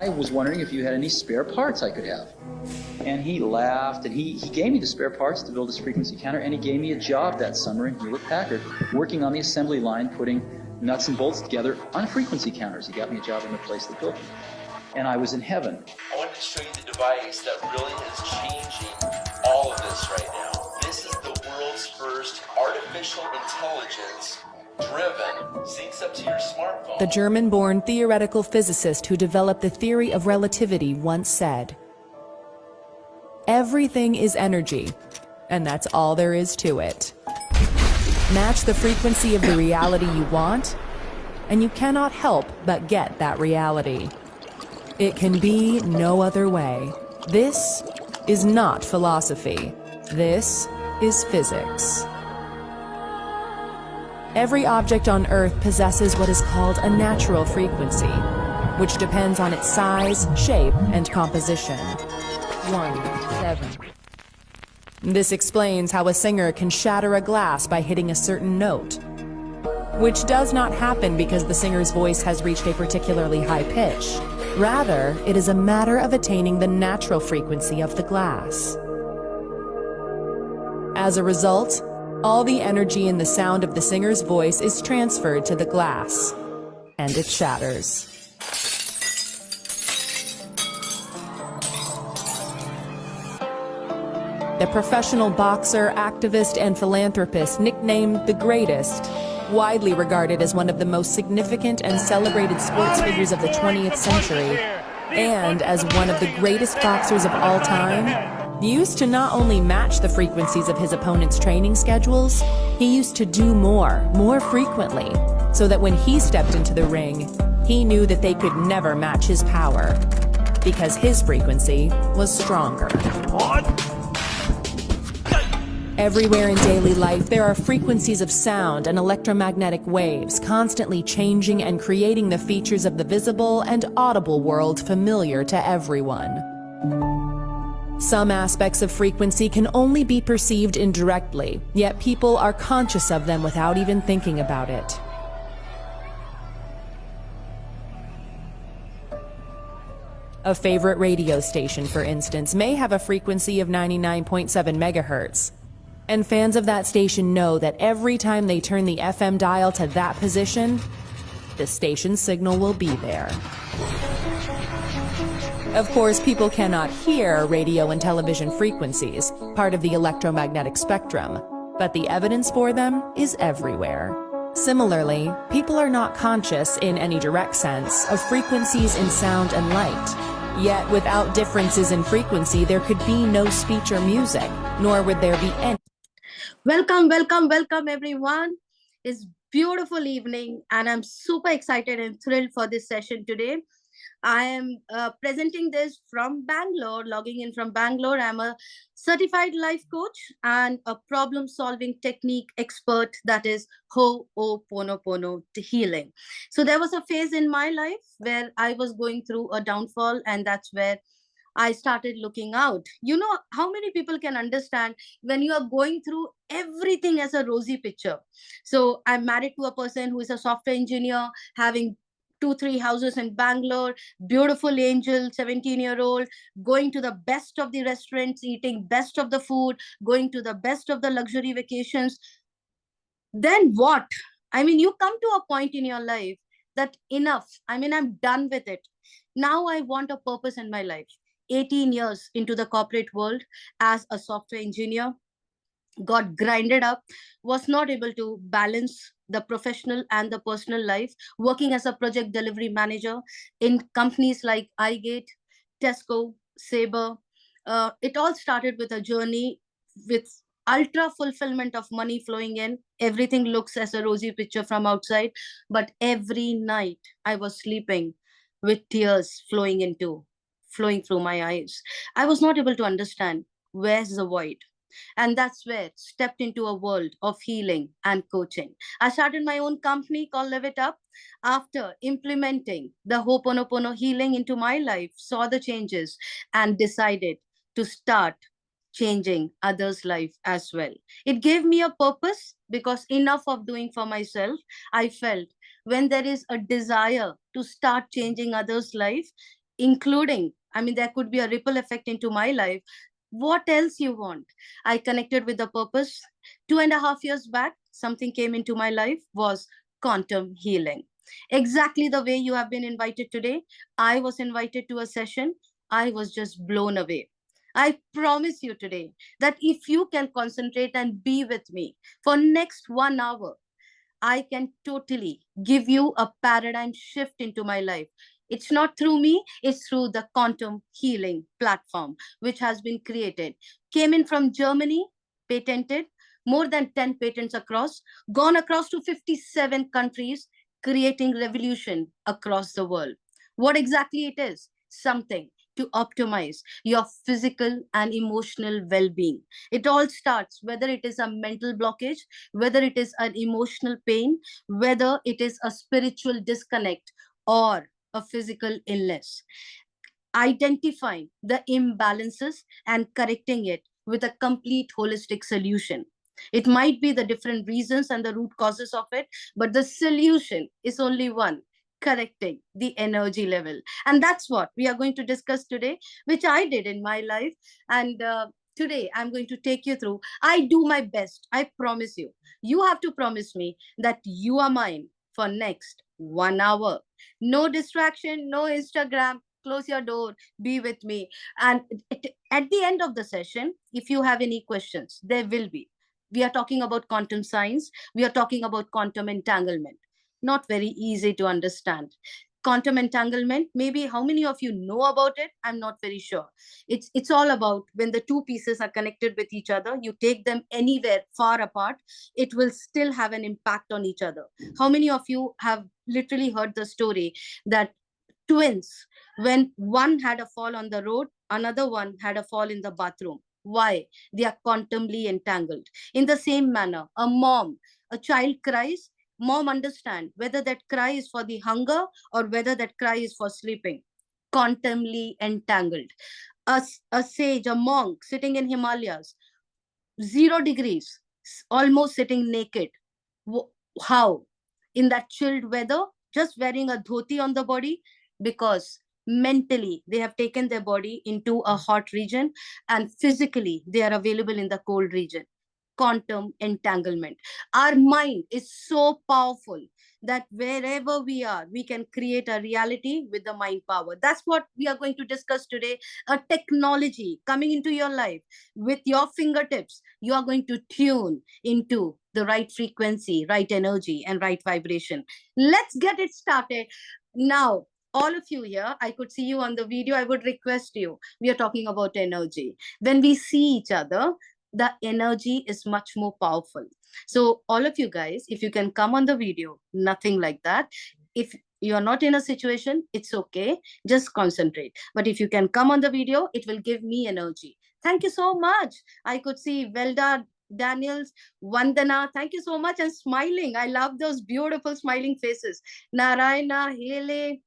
I was wondering if you had any spare parts I could have. And he laughed, and he gave me the spare parts to build this frequency counter, and he gave me a job that summer in Hewlett-Packard, working on the assembly line, putting nuts and bolts together on frequency counters. He got me a job in the place that built them. And I was in heaven. I wanted to show you the device that really is changing all of this right now. This is the world's first artificial intelligence driven, syncs up to your smartphone. The German-born theoretical physicist who developed the theory of relativity once said, "Everything is energy, and that's all there is to it. Match the frequency of the reality you want, and you cannot help but get that reality. It can be no other way. This is not philosophy. This is physics." Every object on Earth possesses what is called a natural frequency, which depends on its size, shape, and composition. 1-7. This explains how a singer can shatter a glass by hitting a certain note, which does not happen because the singer's voice has reached a particularly high pitch. Rather, it is a matter of attaining the natural frequency of the glass. As a result, all the energy in the sound of the singer's voice is transferred to the glass, and it shatters. The professional boxer, activist, and philanthropist nicknamed the Greatest, widely regarded as one of the most significant and celebrated sports figures of the 20th century, and as one of the greatest boxers of all time, used to not only match the frequencies of his opponent's training schedules, he used to do more frequently, so that when he stepped into the ring, he knew that they could never match his power, because his frequency was stronger. Everywhere in daily life, there are frequencies of sound and electromagnetic waves constantly changing and creating the features of the visible and audible world familiar to everyone. Some aspects of frequency can only be perceived indirectly, yet people are conscious of them without even thinking about it. A favorite radio station, for instance, may have a frequency of 99.7 megahertz. And fans of that station know that every time they turn the FM dial to that position, the station's signal will be there. Of course, people cannot hear radio and television frequencies, part of the electromagnetic spectrum, but the evidence for them is everywhere. Similarly, people are not conscious, in any direct sense, of frequencies in sound and light. Yet, without differences in frequency, there could be no speech or music, nor would there be any. Welcome, everyone. It's beautiful evening, and I'm super excited and thrilled for this session today. I am presenting this from Bangalore, logging in from Bangalore. I'm a certified life coach and a problem-solving technique expert, that is Ho'oponopono healing. So there was a phase in my life where I was going through a downfall, and that's where I started looking out. You know, how many people can understand when you are going through everything as a rosy picture? So I'm married to a person who is a software engineer, having 2-3 houses in Bangalore, beautiful angel, 17-year-old, going to the best of the restaurants, eating best of the food, going to the best of the luxury vacations. Then what? I mean, you come to a point in your life that enough. I mean, I'm done with it. Now I want a purpose in my life. 18 years into the corporate world as a software engineer, got grinded up, was not able to balance the professional and the personal life, working as a project delivery manager in companies like iGate, Tesco, Sabre. It all started with a journey with ultra fulfillment of money flowing in. Everything looks as a rosy picture from outside, but every night I was sleeping with tears flowing through my eyes. I was not able to understand where's the void. And that's where stepped into a world of healing and coaching. I started my own company called Live It Up. After implementing the Ho'oponopono healing into my life, saw the changes and decided to start changing others' life as well. It gave me a purpose because enough of doing for myself. I felt when there is a desire to start changing others' life, including, I mean, there could be a ripple effect into my life. What else you want? I connected with the purpose. 2.5 years back, something came into my life, was quantum healing. Exactly the way you have been invited today. I was invited to a session. I was just blown away. I promise you today that if you can concentrate and be with me for next 1 hour, I can totally give you a paradigm shift into my life. It's not through me, it's through the quantum healing platform, which has been created. Came in from Germany, patented, more than 10 patents across, gone across to 57 countries, creating revolution across the world. What exactly it is? Something to optimize your physical and emotional well-being. It all starts, whether it is a mental blockage, whether it is an emotional pain, whether it is a spiritual disconnect or a physical illness. Identifying the imbalances and correcting it with a complete holistic solution. It might be the different reasons and the root causes of it, but the solution is only one: correcting the energy level. And that's what we are going to discuss today, which I did in my life. And today I'm going to take you through. I do my best. I promise you. You have to promise me that you are mine for next 1 hour. No distraction, no Instagram. Close your door, be with me. And at the end of the session, if you have any questions, there will be. We are talking about quantum science. We are talking about quantum entanglement. Not very easy to understand. Quantum entanglement, maybe how many of you know about it? I'm not very sure. It's all about when the two pieces are connected with each other, you take them anywhere far apart, it will still have an impact on each other. How many of you have literally heard the story that twins, when one had a fall on the road, another one had a fall in the bathroom? Why? They are quantumly entangled. In the same manner, a child cries, mom understand whether that cry is for the hunger or whether that cry is for sleeping. Quantumly entangled. A sage, a monk sitting in Himalayas, 0 degrees, almost sitting naked. How? In that chilled weather, just wearing a dhoti on the body, because mentally they have taken their body into a hot region and physically they are available in the cold region. Quantum entanglement. Our mind is so powerful that wherever we are, we can create a reality with the mind power. That's what we are going to discuss today. A technology coming into your life with your fingertips. You are going to tune into the right frequency, right energy, and right vibration. Let's get it started. Now, all of you here, I could see you on the video. I would request you. We are talking about energy. When we see each other, the energy is much more powerful. So all of you guys, if you can come on the video, nothing like that. If you're not in a situation, it's okay. Just concentrate. But if you can come on the video, it will give me energy. Thank you so much. I could see Velda, Daniels, Vandana. Thank you so much. And smiling. I love those beautiful smiling faces. Narayana, Hele.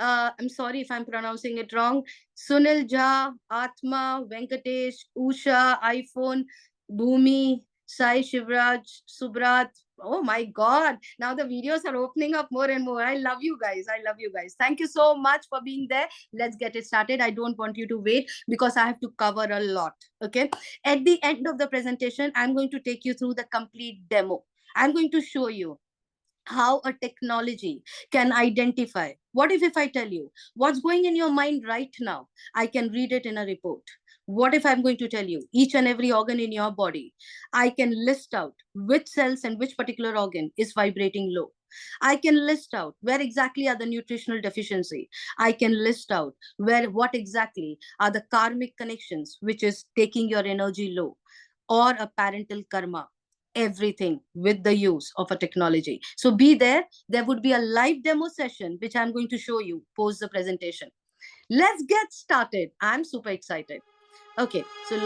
I'm sorry if I'm pronouncing it wrong. Sunil Jha, Atma, Venkatesh, Usha, iPhone, Bhumi, Sai Shivraj, Subrat. Oh my God. Now the videos are opening up more and more. I love you guys. I love you guys. Thank you so much for being there. Let's get it started. I don't want you to wait because I have to cover a lot. Okay. At the end of the presentation, I'm going to take you through the complete demo. I'm going to show you how a technology can identify. What if I tell you what's going in your mind right now? I can read it in a report. What if I'm going to tell you each and every organ in your body? I can list out which cells and which particular organ is vibrating low. I can list out where exactly are the nutritional deficiency. I can list out what exactly are the karmic connections which is taking your energy low, or a parental karma. Everything with the use of a technology. So be there. There would be a live demo session, which I'm going to show you post the presentation. Let's get started. I'm super excited. Okay, so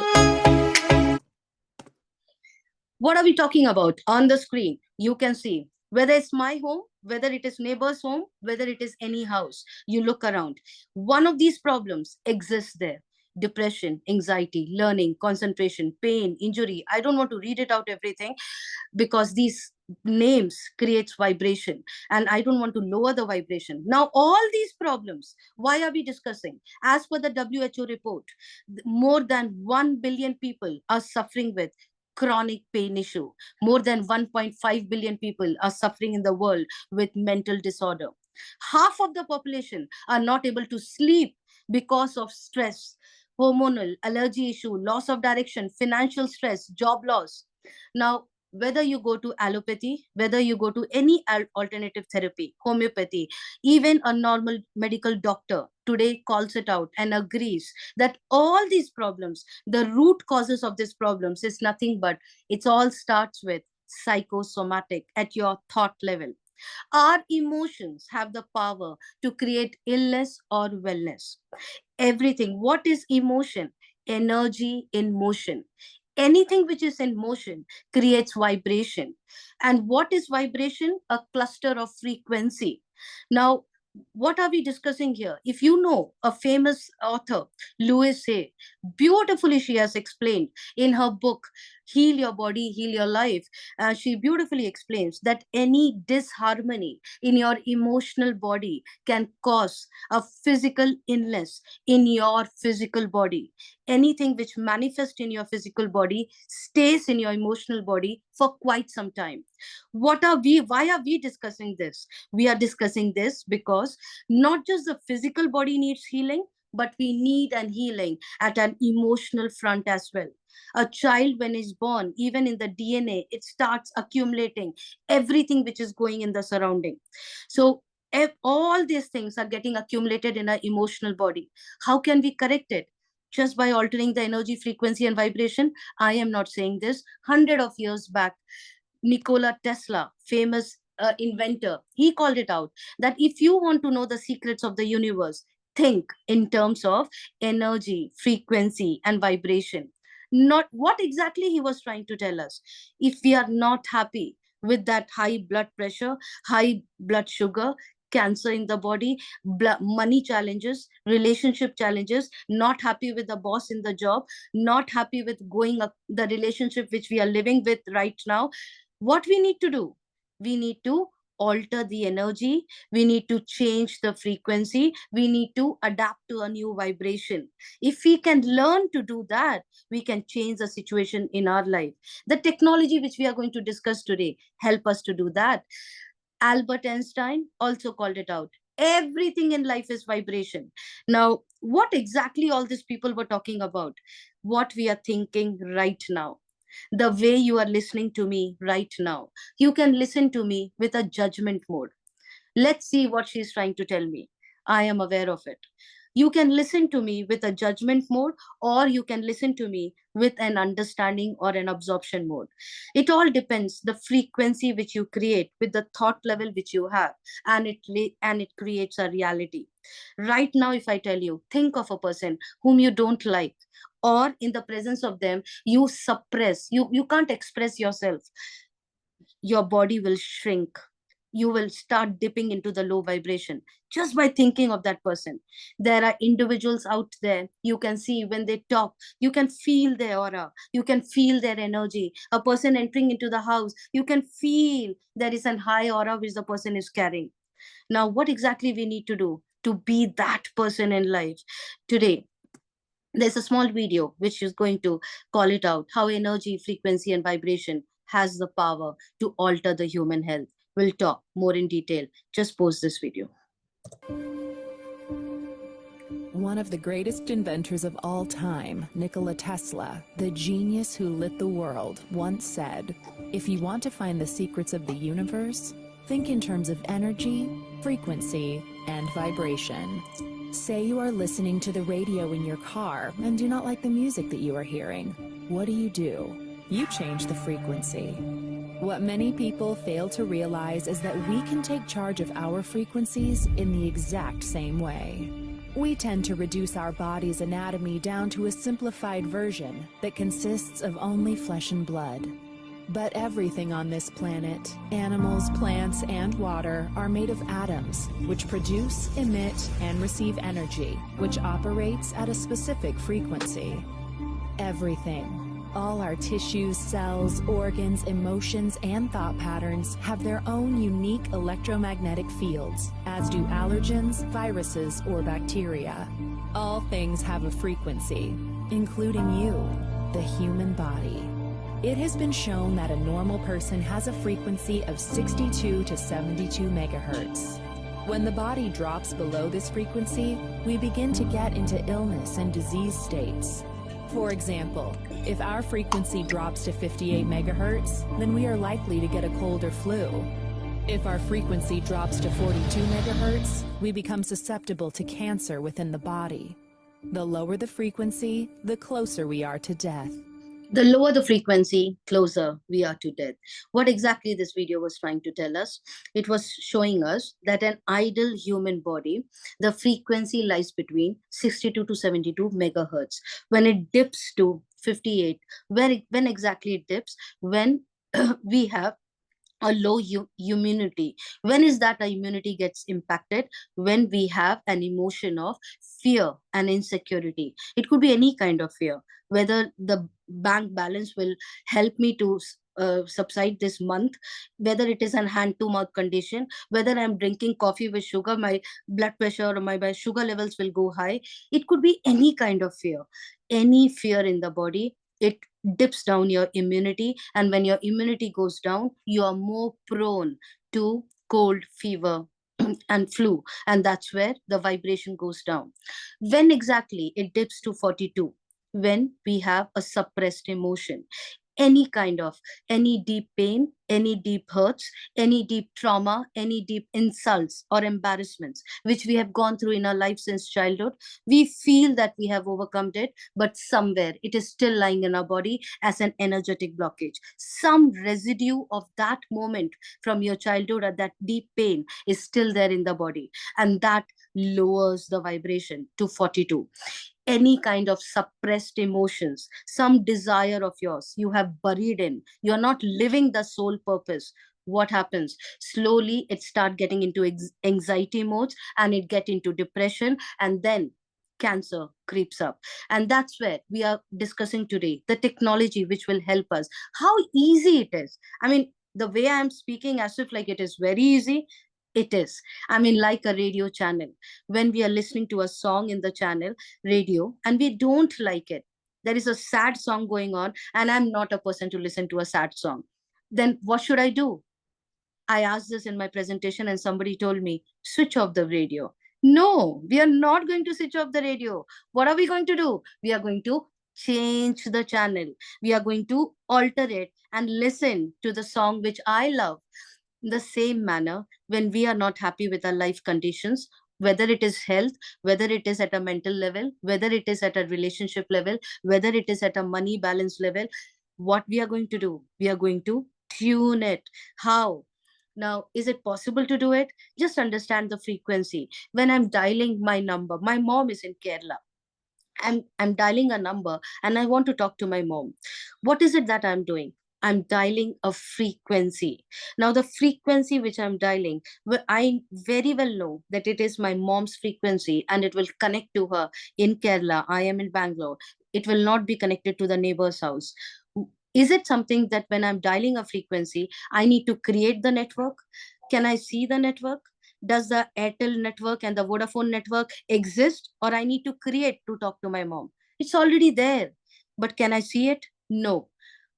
what are we talking about? On the screen, you can see whether it's my home, whether it is neighbor's home, whether it is any house. You look around. One of these problems exists there. Depression, anxiety, learning, concentration, pain, injury. I don't want to read it out everything, because these names creates vibration, and I don't want to lower the vibration. Now, all these problems, why are we discussing? As per the WHO report, more than 1 billion people are suffering with chronic pain issue. More than 1.5 billion people are suffering in the world with mental disorder. Half of the population are not able to sleep because of stress, hormonal, allergy issue, loss of direction, financial stress, job loss. Now, whether you go to allopathy, whether you go to any alternative therapy, homeopathy, even a normal medical doctor today calls it out and agrees that all these problems, the root causes of these problems is nothing but it all starts with psychosomatic at your thought level. Our emotions have the power to create illness or wellness. Everything. What is emotion? Energy in motion. Anything which is in motion creates vibration. And what is vibration? A cluster of frequency. Now, what are we discussing here? If you know a famous author, Louise Hay, beautifully she has explained in her book, Heal Your Body, Heal Your Life. She beautifully explains that any disharmony in your emotional body can cause a physical illness in your physical body. Anything which manifests in your physical body stays in your emotional body for quite some time. Why are we discussing this? We are discussing this because not just the physical body needs healing, but we need an healing at an emotional front as well. A child, when is born, even in the DNA, it starts accumulating everything which is going in the surrounding. So if all these things are getting accumulated in our emotional body, how can we correct it? Just by altering the energy, frequency, and vibration? I am not saying this. 100 of years back, Nikola Tesla, famous inventor, he called it out that if you want to know the secrets of the universe, think in terms of energy, frequency, and vibration. Not what exactly he was trying to tell us. If we are not happy with that high blood pressure, high blood sugar, cancer in the body, money challenges, relationship challenges, not happy with the boss in the job, not happy with going up the relationship which we are living with right now, what we need to do? We need to alter the energy. We need to change the frequency. We need to adapt to a new vibration. If we can learn to do that, we can change the situation in our life. The technology which we are going to discuss today help us to do that. Albert Einstein also called it out. Everything in life is vibration. Now, what exactly all these people were talking about? What we are thinking right now. The way you are listening to me right now. You can listen to me with a judgment mode. Let's see what she's trying to tell me. I am aware of it. You can listen to me with a judgment mode, or you can listen to me with an understanding or an absorption mode. It all depends the frequency which you create with the thought level which you have, and it creates a reality. Right now, if I tell you, think of a person whom you don't like, or in the presence of them, you suppress, you can't express yourself, your body will shrink. You will start dipping into the low vibration just by thinking of that person. There are individuals out there, you can see when they talk, you can feel their aura, you can feel their energy. A person entering into the house, you can feel there is a high aura which the person is carrying. Now, what exactly we need to do to be that person in life? Today, there's a small video which is going to call it out how energy, frequency, and vibration has the power to alter the human health. We'll talk more in detail. Just post this video. One of the greatest inventors of all time, Nikola Tesla, the genius who lit the world, once said, "If you want to find the secrets of the universe, think in terms of energy, frequency, and vibration." Say you are listening to the radio in your car and do not like the music that you are hearing. What do? You change the frequency. What many people fail to realize is that we can take charge of our frequencies in the exact same way. We tend to reduce our body's anatomy down to a simplified version that consists of only flesh and blood. But everything on this planet, animals, plants, and water, are made of atoms, which produce, emit, and receive energy, which operates at a specific frequency. Everything. All our tissues, cells, organs, emotions, and thought patterns have their own unique electromagnetic fields, as do allergens, viruses, or bacteria. All things have a frequency, including you, the human body. It has been shown that a normal person has a frequency of 62 to 72 megahertz. When the body drops below this frequency, we begin to get into illness and disease states. For example, if our frequency drops to 58 megahertz, then we are likely to get a cold or flu. If our frequency drops to 42 megahertz, we become susceptible to cancer within the body. The lower the frequency, the closer we are to death. The lower the frequency, closer we are to death. What exactly this video was trying to tell us? It was showing us that an ideal human body, the frequency lies between 62 to 72 megahertz. When it dips to 58, when exactly it dips? When we have a low immunity. When is that our immunity gets impacted? When we have an emotion of fear and insecurity. It could be any kind of fear, whether the bank balance will help me to subside this month, whether it is an hand to mouth condition, whether I'm drinking coffee with sugar, my blood pressure or my sugar levels will go high. It could be any kind of fear, any fear in the body. It dips down your immunity, and when your immunity goes down, you are more prone to cold, fever and flu, and that's where the vibration goes down. When exactly it dips to 42? When we have a suppressed emotion, any deep pain, any deep hurts, any deep trauma, any deep insults or embarrassments which we have gone through in our life since childhood. We feel that we have overcome it, but somewhere it is still lying in our body as an energetic blockage. Some residue of that moment from your childhood or that deep pain is still there in the body, and that lowers the vibration to 42. Any kind of suppressed emotions, some desire of yours you have buried in, you're not living the soul purpose. What happens? Slowly it start getting into anxiety modes, and it get into depression, and then cancer creeps up. And that's where we are discussing today the technology which will help us. How easy it is. I mean, the way I'm speaking as if like it is very easy. It is. I mean, like a radio channel. When we are listening to a song in the channel radio and we don't like it, there is a sad song going on, and I'm not a person to listen to a sad song. Then what should I do? I asked this in my presentation, and somebody told me, switch off the radio. No, we are not going to switch off the radio. What are we going to do? We are going to change the channel. We are going to alter it and listen to the song which I love. In the same manner, when we are not happy with our life conditions, whether it is health, whether it is at a mental level, whether it is at a relationship level, whether it is at a money balance level, what we are going to do? We are going to tune it. How? Now, is it possible to do it? Just understand the frequency. When I'm dialing my number, my mom is in Kerala. I'm dialing a number and I want to talk to my mom. What is it that I'm doing? I'm dialing a frequency. Now, the frequency which I'm dialing, I very well know that it is my mom's frequency and it will connect to her in Kerala. I am in Bangalore. It will not be connected to the neighbor's house. Is it something that when I'm dialing a frequency, I need to create the network? Can I see the network? Does the Airtel network and the Vodafone network exist, or I need to create to talk to my mom? It's already there. But can I see it? No.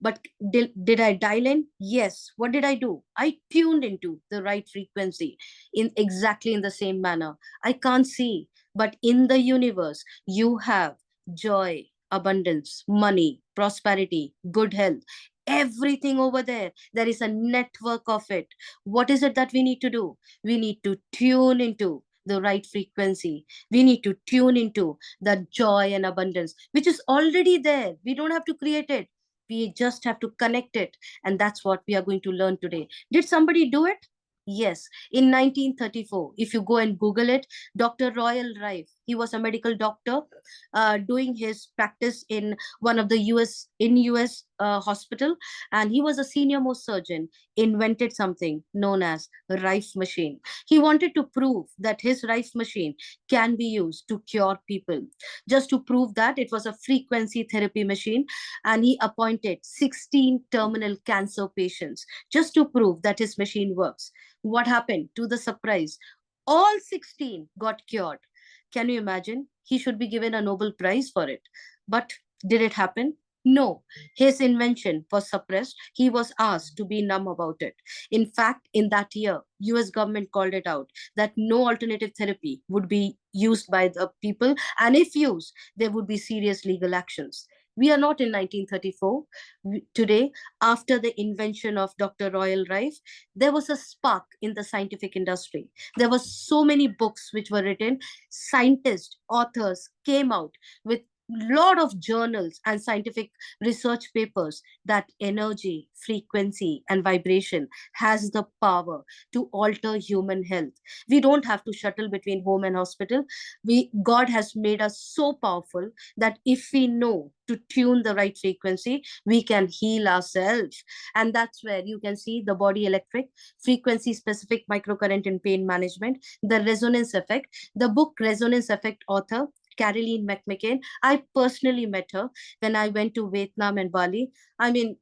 But did I dial in? Yes. What did I do? I tuned into the right frequency in exactly in the same manner. I can't see, but in the universe, you have joy, abundance, money, prosperity, good health, everything over there. There is a network of it. What is it that we need to do? We need to tune into the right frequency. We need to tune into the joy and abundance, which is already there. We don't have to create it. We just have to connect it. And that's what we are going to learn today. Did somebody do it? Yes. In 1934, if you go and Google it, Dr. Royal Rife, he was a medical doctor doing his practice in one of the US hospital, and he was a senior most surgeon, invented something known as Rife machine. He wanted to prove that his Rife machine can be used to cure people. Just to prove that, it was a frequency therapy machine, and he appointed 16 terminal cancer patients just to prove that his machine works. What happened? To the surprise, all 16 got cured. Can you imagine? He should be given a Nobel Prize for it. But did it happen? No. His invention was suppressed. He was asked to be numb about it. In fact, in that year, US government called it out that no alternative therapy would be used by the people, and if used, there would be serious legal actions. We are not in 1934. Today, after the invention of Dr. Royal Rife, there was a spark in the scientific industry. There were so many books which were written. Scientists, authors came out with lot of journals and scientific research papers that energy, frequency, and vibration has the power to alter human health. We don't have to shuttle between home and hospital. God has made us so powerful that if we know to tune the right frequency, we can heal ourselves. And that's where you can see the body electric, frequency specific microcurrent in pain management, the resonance effect. The book Resonance Effect author Caroline McMcCain, I personally met her when I went to Vietnam and Bali. I mean,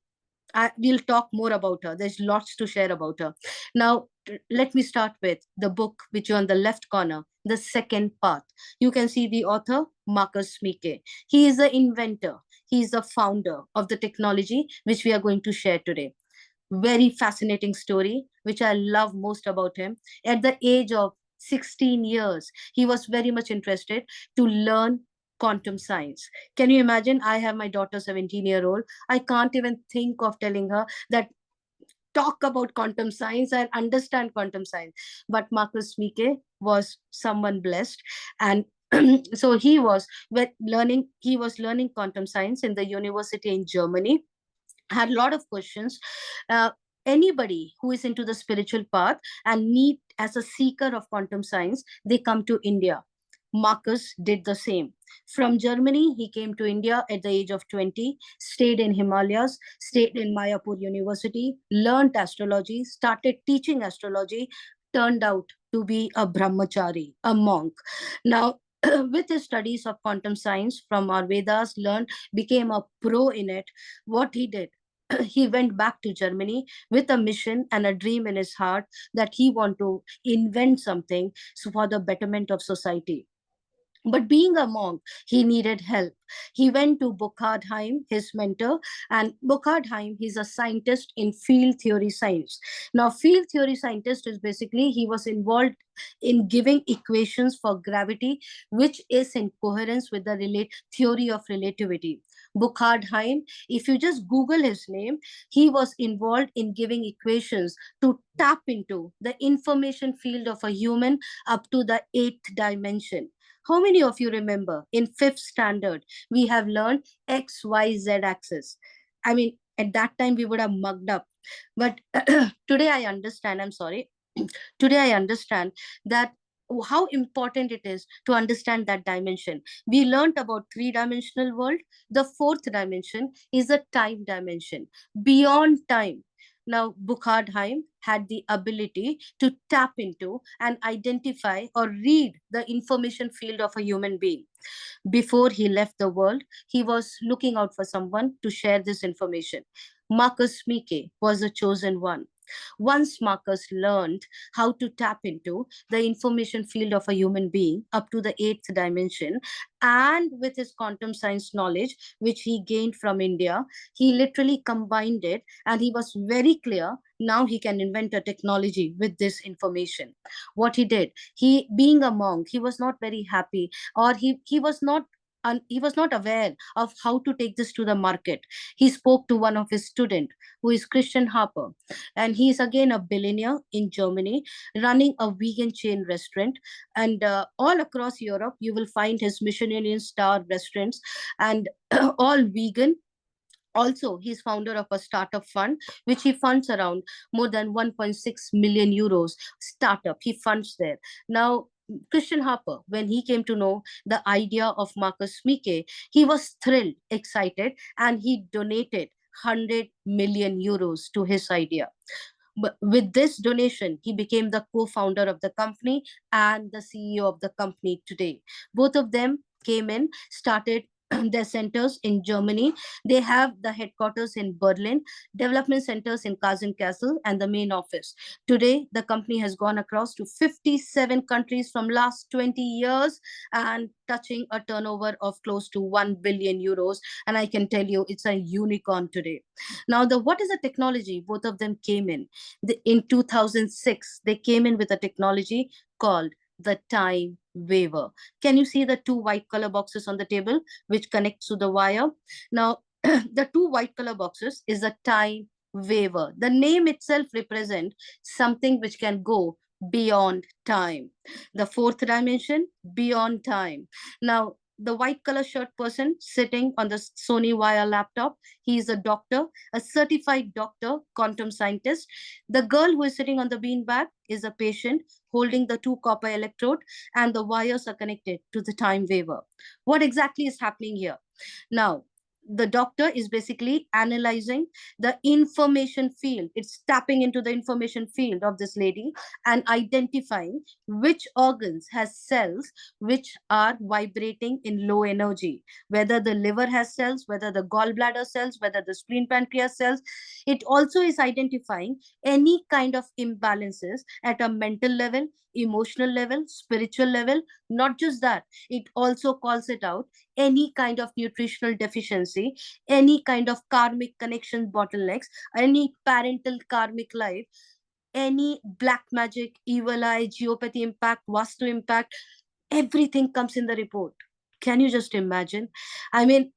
we'll talk more about her. There's lots to share about her. Now, let me start with the book, which is on the left corner, The Second Path. You can see the author, Marcus Mike. He is the inventor. He is the founder of the technology, which we are going to share today. Very fascinating story, which I love most about him. At the age of 16 years, he was very much interested to learn quantum science. Can you imagine? I have my daughter, 17-year-old. I can't even think of telling her that talk about quantum science and understand quantum science. But Marcus Mike was someone blessed, and so he was learning quantum science in the university in Germany. Had a lot of questions. Uh, Anybody who is into the spiritual path and need as a seeker of quantum science, they come to India. Marcus did the same. From Germany, he came to India at the age of 20, stayed in Himalayas, stayed in Mayapur University, learned astrology, started teaching astrology, turned out to be a brahmachari, a monk. Now, with his studies of quantum science from our Vedas, learned, became a pro in it. What he did, he went back to Germany with a mission and a dream in his heart that he want to invent something for the betterment of society. But being a monk, he needed help. He went to Burkhardheim, his mentor, and Burkhardheim, he's a scientist in field theory science. Now, field theory scientist is basically, he was involved in giving equations for gravity, which is in coherence with the theory of relativity. Burkhardheim, if you just Google his name, he was involved in giving equations to tap into the information field of a human up to the 8th dimension. How many of you remember in 5th standard, we have learned X, Y, Z axis? I mean, at that time we would have mugged up. But today I understand, I'm sorry. Today I understand that how important it is to understand that dimension. We learned about 3-dimensional world. The 4th dimension is a time dimension, beyond time. Now, Burkhardheim had the ability to tap into and identify or read the information field of a human being. Before he left the world, he was looking out for someone to share this information. Marcus Mike was the chosen one. Once Marcus learned how to tap into the information field of a human being up to the 8th dimension, and with his quantum science knowledge, which he gained from India, he literally combined it, and he was very clear. Now he can invent a technology with this information. What he did, he being a monk, he was not very happy, or he was not he was not aware of how to take this to the market. He spoke to one of his students, who is Christian Harper, and he is again a billionaire in Germany, running a vegan chain restaurant. And all across Europe, you will find his Michelin star restaurants, and all vegan. Also, he's founder of a startup fund, which he funds around more than 1.6 million euros startup. He funds there. Now, Christian Harper, when he came to know the idea of Marcus Mike, he was thrilled, excited, and he donated 100 million euros to his idea. But with this donation, he became the co-founder of the company and the CEO of the company today. Both of them came in, started their centers in Germany. They have the headquarters in Berlin, development centers in Kassel, and the main office. Today, the company has gone across to 57 countries from last 20 years and touching a turnover of close to 1 billion euros. And I can tell you, it's a unicorn today. Now, what is the technology? Both of them came in. In 2006, they came in with a technology called the time waver. Can you see the two white color boxes on the table, which connects to the wire? Now, the two white color boxes is a time waver. The name itself represents something which can go beyond time. The fourth dimension, beyond time. Now, the white color shirt person sitting on the Sony wire laptop, he is a doctor, a certified doctor, quantum scientist. The girl who is sitting on the beanbag is a patient holding the two copper electrode, and the wires are connected to the time waver. What exactly is happening here? Now, the doctor is basically analyzing the information field. It's tapping into the information field of this lady and identifying which organs has cells which are vibrating in low energy, whether the liver has cells, whether the gallbladder cells, whether the spleen pancreas cells. It also is identifying any kind of imbalances at a mental level, emotional level, spiritual level. Not just that, it also calls it out any kind of nutritional deficiency, any kind of karmic connection bottlenecks, any parental karmic life, any black magic, evil eye, geopathy impact, vastu impact, everything comes in the report. Can you just imagine? I mean,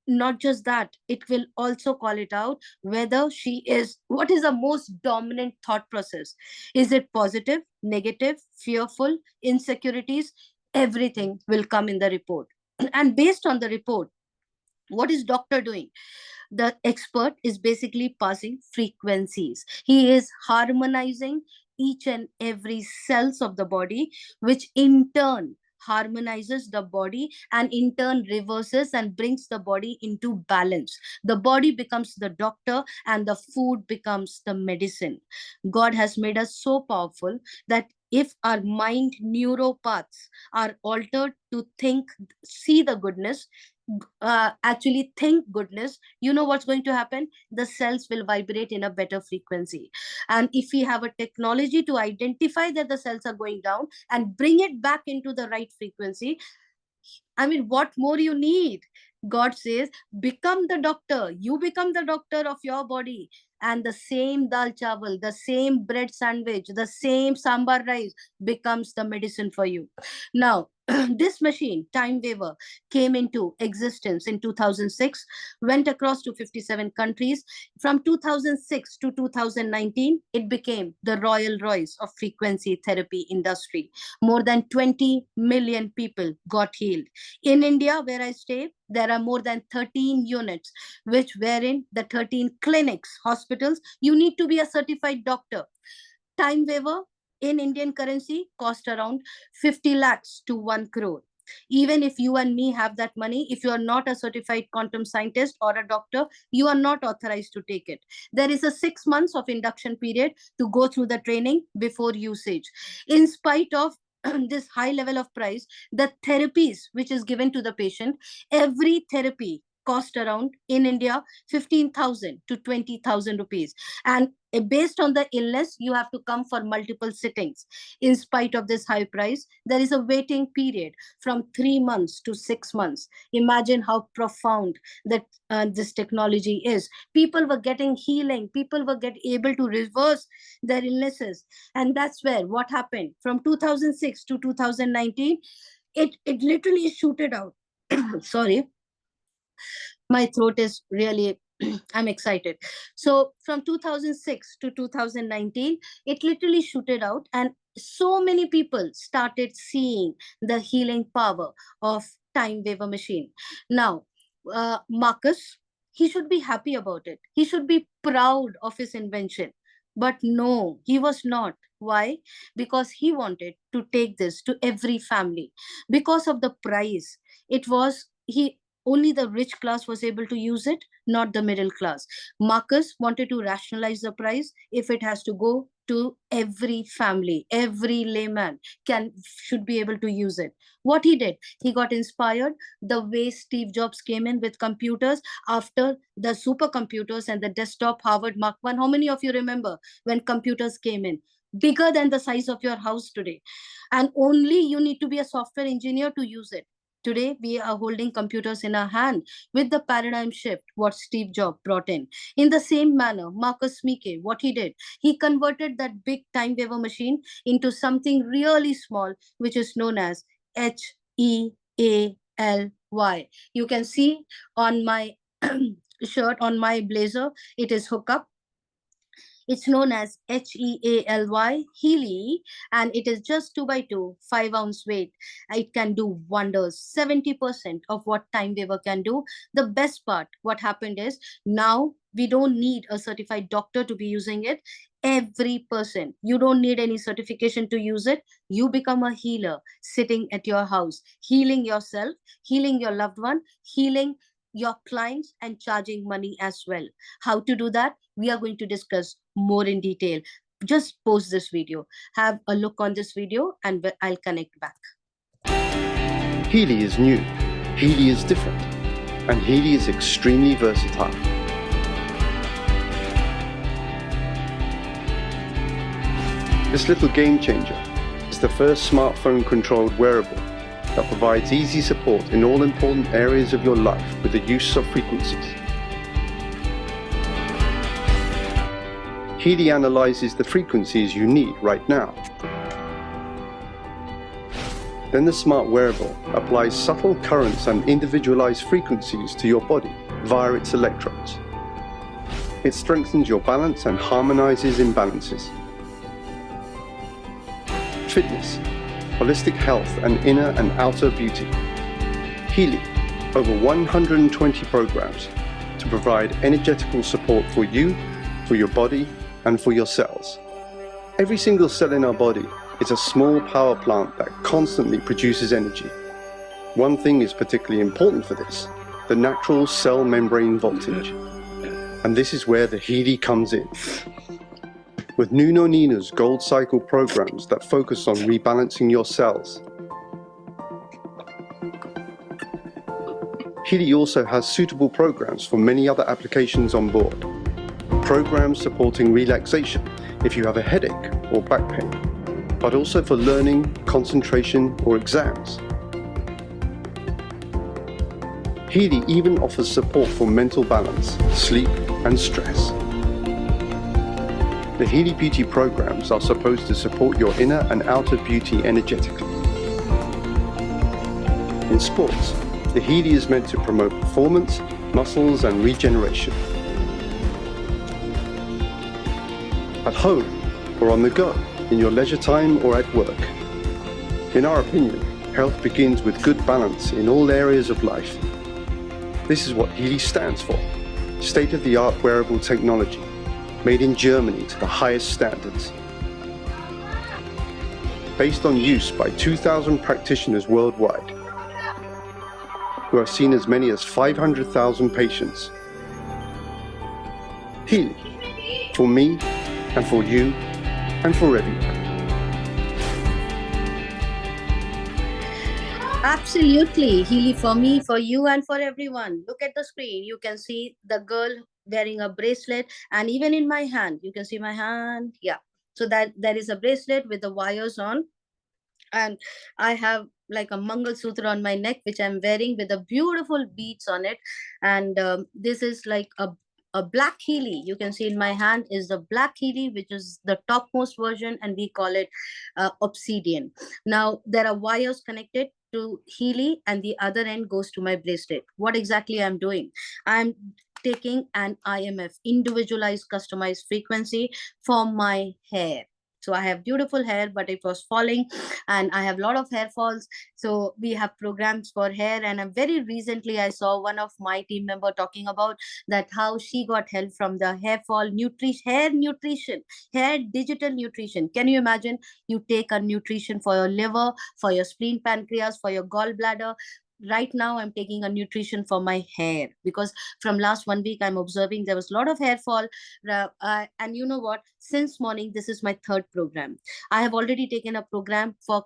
not just that, it will also call it out whether she is, what is the most dominant thought process? Is it positive, negative, fearful, insecurities? Everything will come in the report. And based on the report, what is doctor doing? The expert is basically passing frequencies. He is harmonizing each and every cells of the body, which in turn harmonizes the body and in turn reverses and brings the body into balance. The body becomes the doctor and the food becomes the medicine. God has made us so powerful that if our mind neuropaths are altered to think, see the goodness, actually think goodness, you know what's going to happen? The cells will vibrate in a better frequency. And if we have a technology to identify that the cells are going down and bring it back into the right frequency, I mean, what more you need? God says, become the doctor. You become the doctor of your body. And the same dal chawal, the same bread sandwich, the same sambar rice becomes the medicine for you. Now, this machine, time waver, came into existence in 2006, went across to 57 countries. From 2006 to 2019, it became the Royal Royce of frequency therapy industry. More than 20 million people got healed. In India, where I stay, there are more than 13 units, which wherein the 13 clinics, hospitals, you need to be a certified doctor. Time waver in Indian currency cost around 50 lakhs to 1 crore. Even if you and me have that money, if you are not a certified quantum scientist or a doctor, you are not authorized to take it. There is a 6 months of induction period to go through the training before usage. In spite of this high level of price, the therapies which is given to the patient, every therapy cost around in India 15,000 to 20,000 rupees. And based on the illness, you have to come for multiple sittings. In spite of this high price, there is a waiting period from 3 months to 6 months. Imagine how profound that this technology is. People were getting healing. People were able to reverse their illnesses. And that's where what happened from 2006 to 2019, it literally shooted out. Sorry, my throat is really I'm excited. So from 2006 to 2019, it literally shooted out, and so many people started seeing the healing power of time waver machine. Now, Marcus, he should be happy about it. He should be proud of his invention. But no, he was not. Why? Because he wanted to take this to every family. Because of the price, it was he Only the rich class was able to use it, not the middle class. Marcus wanted to rationalize the price. If it has to go to every family, every layman should be able to use it. What he did, he got inspired the way Steve Jobs came in with computers after the supercomputers and the desktop Harvard Mark I. How many of you remember when computers came in? Bigger than the size of your house today. And only you need to be a software engineer to use it. Today, we are holding computers in our hand with the paradigm shift what Steve Jobs brought in. In the same manner, Marcus Meeke, what he did, he converted that big time waver machine into something really small, which is known as HEALY. You can see on my shirt, on my blazer, it is hook up. It's known as HEALY, Healy, and it is just 2x2, 5-ounce weight. It can do wonders, 70% of what time waver can do. The best part, what happened is now we don't need a certified doctor to be using it. Every person, you don't need any certification to use it. You become a healer sitting at your house, healing yourself, healing your loved one, healing your clients, and charging money as well. How to do that? We are going to discuss more in detail. Just pause this video, have a look on this video, and I'll connect back. Healy is new, Healy is different, and Healy is extremely versatile. This little game changer is the first smartphone-controlled wearable that provides easy support in all important areas of your life with the use of frequencies. Healy analyzes the frequencies you need right now. Then the smart wearable applies subtle currents and individualized frequencies to your body via its electrodes. It strengthens your balance and harmonizes imbalances. Fitness, holistic health, and inner and outer beauty. Healy, over 120 programs to provide energetical support for you, for your body, and for your cells. Every single cell in our body is a small power plant that constantly produces energy. One thing is particularly important for this, the natural cell membrane voltage. And this is where the Healy comes in. With Nuno Nina's Gold Cycle programs that focus on rebalancing your cells. Healy also has suitable programs for many other applications on board. Programs supporting relaxation if you have a headache or back pain, but also for learning, concentration, or exams. Healy even offers support for mental balance, sleep, and stress. The Healy Beauty programs are supposed to support your inner and outer beauty energetically. In sports, the Healy is meant to promote performance, muscles, and regeneration. At home or on the go, in your leisure time or at work. In our opinion, health begins with good balance in all areas of life. This is what Healy stands for, state-of-the-art wearable technology, made in Germany to the highest standards. Based on use by 2,000 practitioners worldwide, who have seen as many as 500,000 patients. Healy, for me, and for you, and for everyone. Absolutely, Healy for me, for you, and for everyone. Look at the screen. You can see the girl wearing a bracelet, and even in my hand, you can see my hand. Yeah, so that there is a bracelet with the wires on, and I have like a Mangal Sutra on my neck, which I'm wearing with the beautiful beads on it. And this is like a black Healy. You can see in my hand is the black Healy, which is the topmost version, and we call it obsidian. Now there are wires connected to Healy, and the other end goes to my bracelet. What exactly I'm doing? I'm taking an IMF, individualized customized frequency, for my hair. So I have beautiful hair, but it was falling, and I have a lot of hair falls. So we have programs for hair, and very recently I saw one of my team member talking about that how she got help from the hair fall hair nutrition, hair digital nutrition. Can you imagine? You take a nutrition for your liver, for your spleen, pancreas, for your gallbladder. right now I'm taking a nutrition for my hair, because from last 1 week I'm observing there was a lot of hair fall. And you know what, since morning this is my third program. I have already taken a program for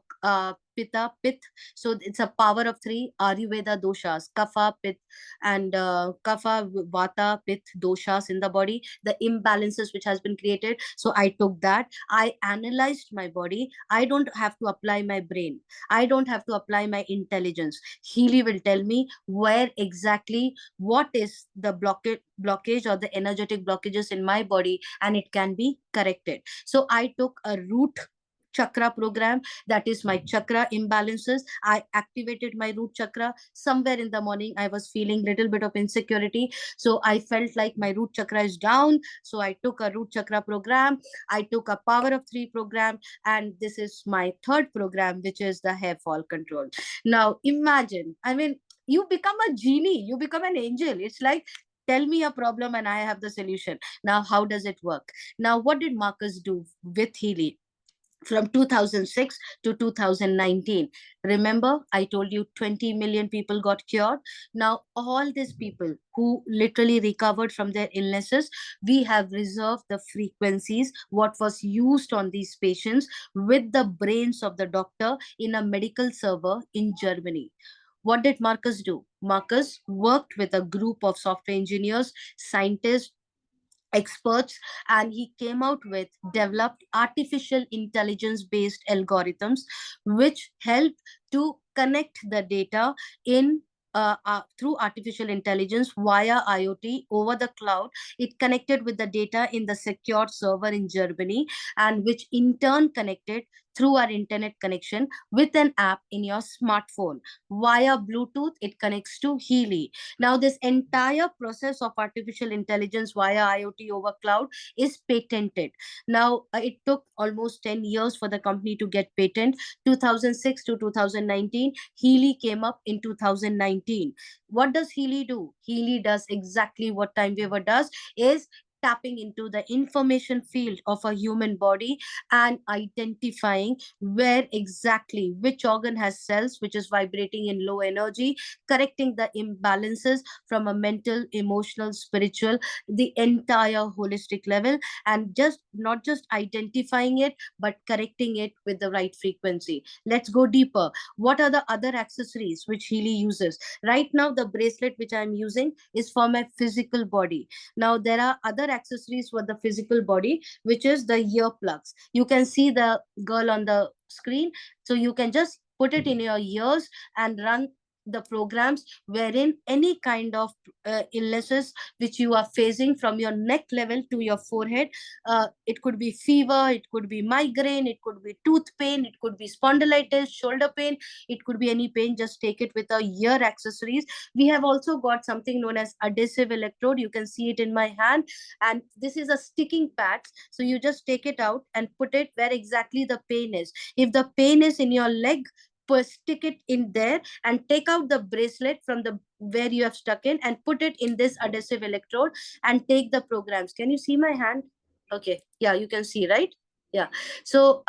pitta pith. So it's a power of three ayurveda doshas, kapha pith and kapha vata pith doshas in the body, the imbalances which has been created. So I took that, I analyzed my body. I don't have to apply my brain, I don't have to apply my intelligence. Healy will tell me where exactly what is the blockage or the energetic blockages in my body, and it can be corrected. So I took a root chakra program, that is my chakra imbalances. I activated my root chakra. Somewhere in the morning I was feeling little bit of insecurity, so I felt like my root chakra is down. So I took a root chakra program, I took a power of three program, and this is my third program, which is the hair fall control. Now imagine, I mean, you become a genie, you become an angel. It's like, tell me a problem and I have the solution. Now how does it work? Now what did Marcus do with Healy from 2006 to 2019? Remember, I told you 20 million people got cured. Now, all these people who literally recovered from their illnesses, we have reserved the frequencies, what was used on these patients, with the brains of the doctor in a medical server in Germany. What did Marcus do? Marcus worked with a group of software engineers, scientists, experts, and he came out with developed artificial intelligence based algorithms which help to connect the data in through artificial intelligence via IoT over the cloud. It connected with the data in the secure server in Germany, and which in turn connected through our internet connection with an app in your smartphone. Via Bluetooth, it connects to Healy. Now, this entire process of artificial intelligence via IoT over cloud is patented. Now, it took almost 10 years for the company to get patent. 2006 to 2019, Healy came up in 2019. What does Healy do? Healy does exactly what Time Waver does, is tapping into the information field of a human body and identifying where exactly which organ has cells which is vibrating in low energy, correcting the imbalances from a mental, emotional, spiritual, the entire holistic level, and just not just identifying it but correcting it with the right frequency. Let's go deeper. What are the other accessories which Healy uses? Right now the bracelet which I'm using is for my physical body. Now there are other accessories for the physical body, which is the earplugs. You can see the girl on the screen, so you can just put it in your ears and run the programs wherein any kind of illnesses which you are facing from your neck level to your forehead, it could be fever, it could be migraine, it could be tooth pain, it could be spondylitis, shoulder pain, it could be any pain, just take it with our ear accessories. We have also got something known as adhesive electrode. You can see it in my hand, and this is a sticking pad, so you just take it out and put it where exactly the pain is. If the pain is in your leg, stick it in there and take out the bracelet from the where you have stuck in and put it in this adhesive electrode and take the programs. Can you see my hand? Okay, yeah, you can see, right? Yeah. So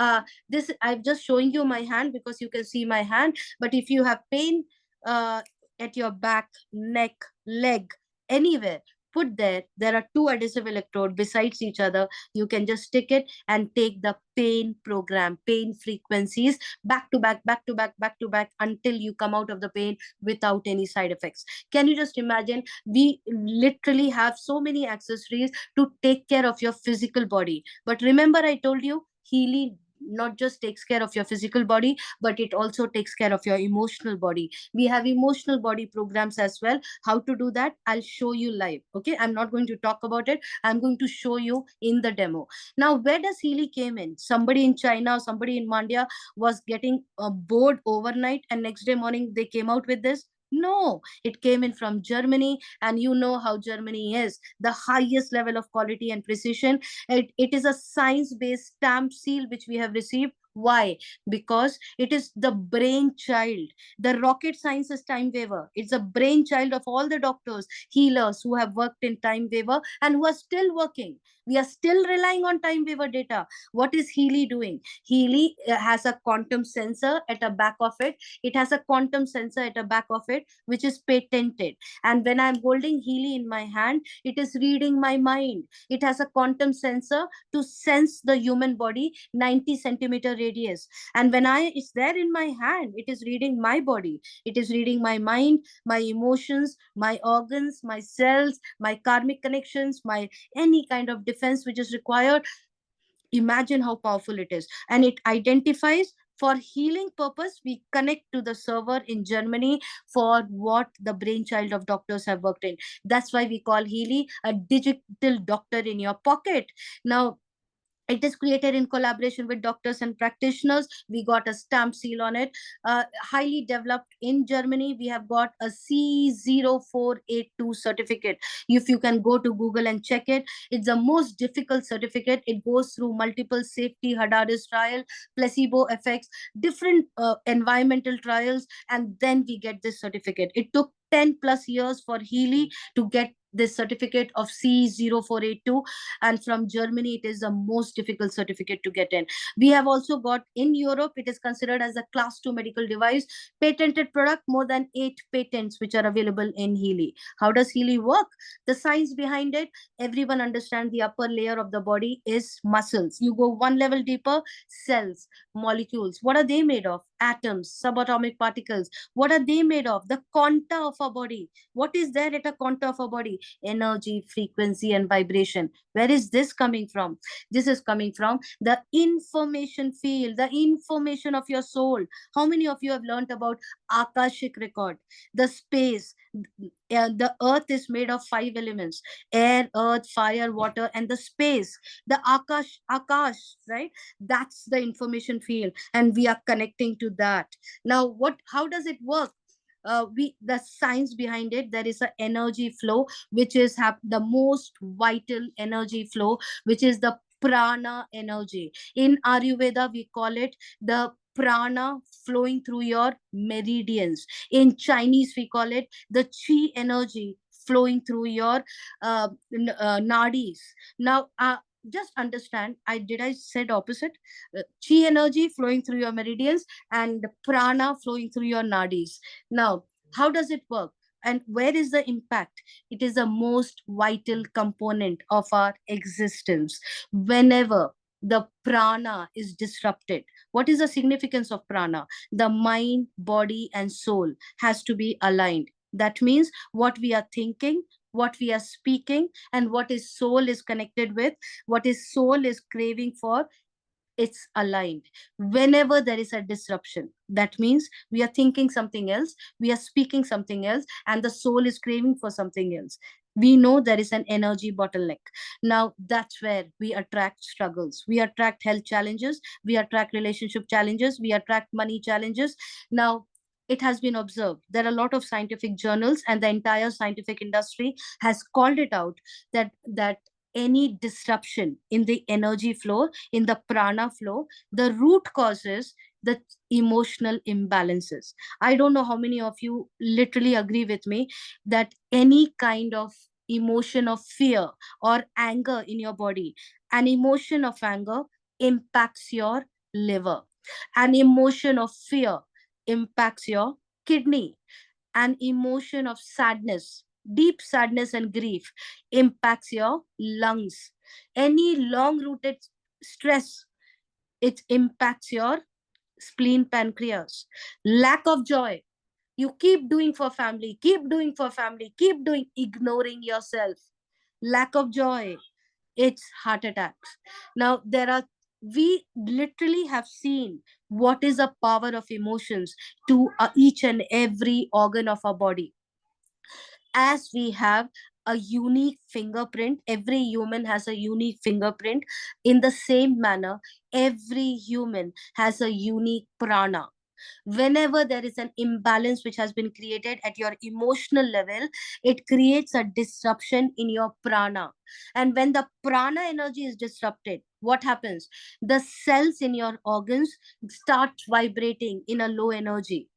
this I'm just showing you my hand because you can see my hand. But if you have pain at your back, neck, leg, anywhere, put there are two adhesive electrodes besides each other. You can just stick it and take the pain program, pain frequencies, back to back, back to back, back to back, until you come out of the pain without any side effects. Can you just imagine? We literally have so many accessories to take care of your physical body. But remember, I told you, Healy not just takes care of your physical body, but it also takes care of your emotional body. We have emotional body programs as well. How to do that, I'll show you live. Okay, I'm not going to talk about it, I'm going to show you in the demo. Now, where does Healy came in? Somebody in China, somebody in Mandia was getting bored overnight, and next day morning they came out with this. No, it came in from Germany, and you know how Germany is, the highest level of quality and precision. It is a science-based stamp seal which we have received. Why? Because it is the brainchild. The rocket science is Time Waver. It's a brainchild of all the doctors, healers who have worked in Time Waver and who are still working. We are still relying on time waiver data. What is Healy doing? Healy has a quantum sensor at the back of it. It has a quantum sensor at the back of it, which is patented. And when I'm holding Healy in my hand, it is reading my mind. It has a quantum sensor to sense the human body 90 centimeter radius. And when it's there in my hand, it is reading my body. It is reading my mind, my emotions, my organs, my cells, my karmic connections, my any kind of defense which is required. Imagine how powerful it is. And it identifies for healing purpose. We connect to the server in Germany for what the brainchild of doctors have worked in. That's why we call Healy a digital doctor in your pocket. Now, it is created in collaboration with doctors and practitioners. We got a stamp seal on it. Highly developed in Germany. We have got a C0482 certificate. If you can go to Google and check it, it's the most difficult certificate. It goes through multiple safety, Hadadis trial, placebo effects, different environmental trials, and then we get this certificate. It took 10 plus years for Healy to get this certificate of C0482, and from Germany it is the most difficult certificate to get in. We have also got in Europe, it is considered as a class 2 medical device, patented product, more than 8 patents which are available in Healy. How does Healy work? The science behind it, everyone understands the upper layer of the body is muscles. You go one level deeper, cells, molecules. What are they made of? Atoms, subatomic particles. What are they made of? The quanta of our body. What is there at a quanta of our body? Energy, frequency, and vibration. Where is this coming from? This is coming from the information field, the information of your soul. How many of you have learned about Akashic record? The space. The earth is made of 5 elements: air, earth, fire, water, and the space. The Akash, right? That's the information field, and we are connecting to that. Now, how does it work? The science behind it, there is an energy flow which is the most vital energy flow, which is the prana energy. In Ayurveda we call it the prana flowing through your meridians. In Chinese we call it the chi energy flowing through your nadis. Now, just understand, I said opposite. Chi energy flowing through your meridians and prana flowing through your nadis. Now, how does it work? And where is the impact? It is the most vital component of our existence. Whenever the prana is disrupted, what is the significance of prana? The mind, body, and soul has to be aligned. That means what we are thinking, what we are speaking, and what is soul is connected with, what is soul is craving for, it's aligned. Whenever there is a disruption, that means we are thinking something else, we are speaking something else, and the soul is craving for something else. We know there is an energy bottleneck. Now, that's where we attract struggles. We attract health challenges. We attract relationship challenges. We attract money challenges. Now, it has been observed. There are a lot of scientific journals, and the entire scientific industry has called it out that any disruption in the energy flow, in the prana flow, the root causes the emotional imbalances. I don't know how many of you literally agree with me that any kind of emotion of fear or anger in your body, an emotion of anger impacts your liver. An emotion of fear impacts your kidney. An emotion of sadness, deep sadness and grief, impacts your lungs. Any long rooted stress, it impacts your spleen, pancreas. Lack of joy, you keep doing for family, keep doing for family, keep doing, ignoring yourself. Lack of joy, it's heart attacks. Now, we literally have seen what is the power of emotions to each and every organ of our body. As we have a unique fingerprint, every human has a unique fingerprint. In the same manner, every human has a unique prana. Whenever there is an imbalance which has been created at your emotional level, it creates a disruption in your prana. And when the prana energy is disrupted, what happens? The cells in your organs start vibrating in a low energy.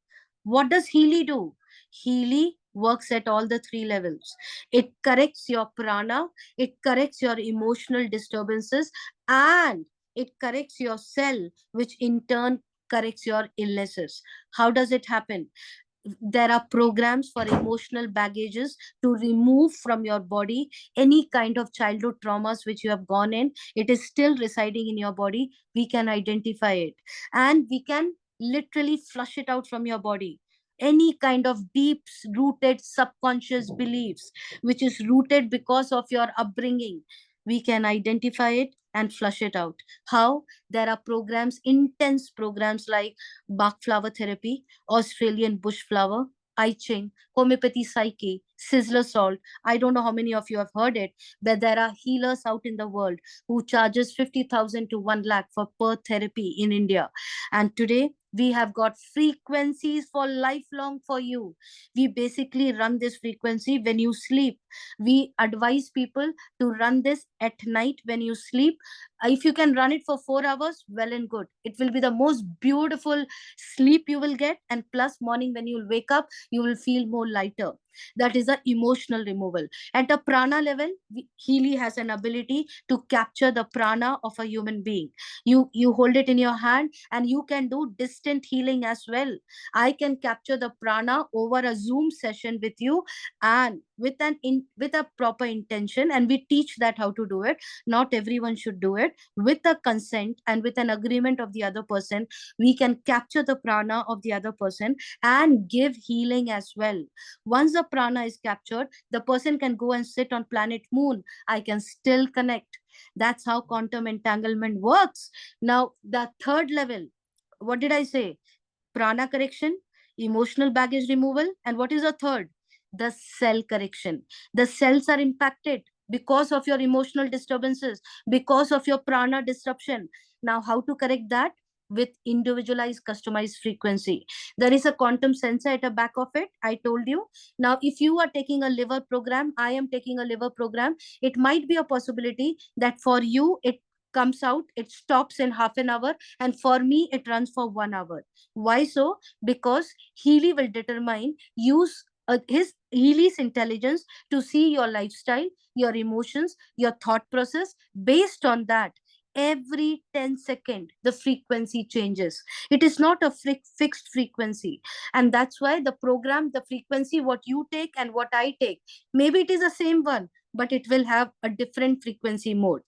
What does Healy do? Healy works at all the 3 levels. It corrects your prana, it corrects your emotional disturbances, and it corrects your cell, which in turn corrects your illnesses. How does it happen? There are programs for emotional baggages to remove from your body any kind of childhood traumas which you have gone in. It is still residing in your body. We can identify it, and we can literally flush it out from your body. Any kind of deep rooted subconscious beliefs which is rooted because of your upbringing, we can identify it and flush it out. How? There are programs, intense programs like Bach flower therapy, Australian bush flower, I Ching, homeopathy psyche, sizzler salt. I don't know how many of you have heard it, but there are healers out in the world who charges 50,000 to 1 lakh for per therapy in India. And today we have got frequencies for lifelong for you. We basically run this frequency when you sleep. We advise people to run this at night when you sleep. If you can run it for 4 hours, well and good. It will be the most beautiful sleep you will get, and plus morning when you will wake up, you will feel more lighter. That is a emotional removal. At a prana level, Healy has an ability to capture the prana of a human being. You hold it in your hand, and you can do distant healing as well. I can capture the prana over a Zoom session with you, and with a proper intention, and we teach that how to do it. Not everyone should do it. With a consent and with an agreement of the other person, we can capture the prana of the other person and give healing as well. Once the prana is captured, the person can go and sit on planet Moon. I can still connect. That's how quantum entanglement works. Now, the third level, what did I say? Prana correction, emotional baggage removal, and what is the third? The cell correction. The cells are impacted because of your emotional disturbances, because of your prana disruption. Now, how to correct that? With individualized, customized frequency. There is a quantum sensor at the back of it. I told you. Now, if you are taking a liver program, I am taking a liver program, it might be a possibility that for you, it comes out, it stops in half an hour, and for me, it runs for 1 hour. Why so? Because Healy will determine, use his Healy's intelligence to see your lifestyle, your emotions, your thought process. Based on that, every 10 seconds, the frequency changes. It is not a fixed frequency. And that's why the program, the frequency, what you take and what I take, maybe it is the same one, but it will have a different frequency mode.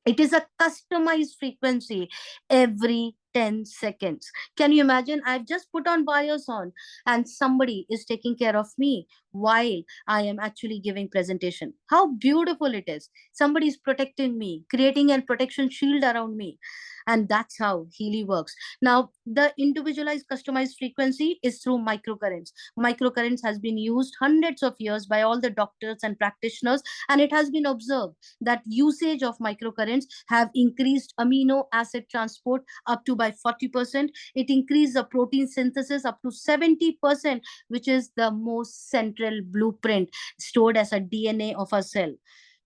It is a customized frequency every 10 seconds. Can you imagine? I've just put on wires on, and somebody is taking care of me while I am actually giving presentation. How beautiful it is. Somebody is protecting me, creating a protection shield around me. And that's how Healy works. Now, the individualized customized frequency is through microcurrents. Microcurrents has been used hundreds of years by all the doctors and practitioners, and it has been observed that usage of microcurrents have increased amino acid transport up to by 40%. It increased the protein synthesis up to 70%, which is the most central blueprint stored as a DNA of a cell.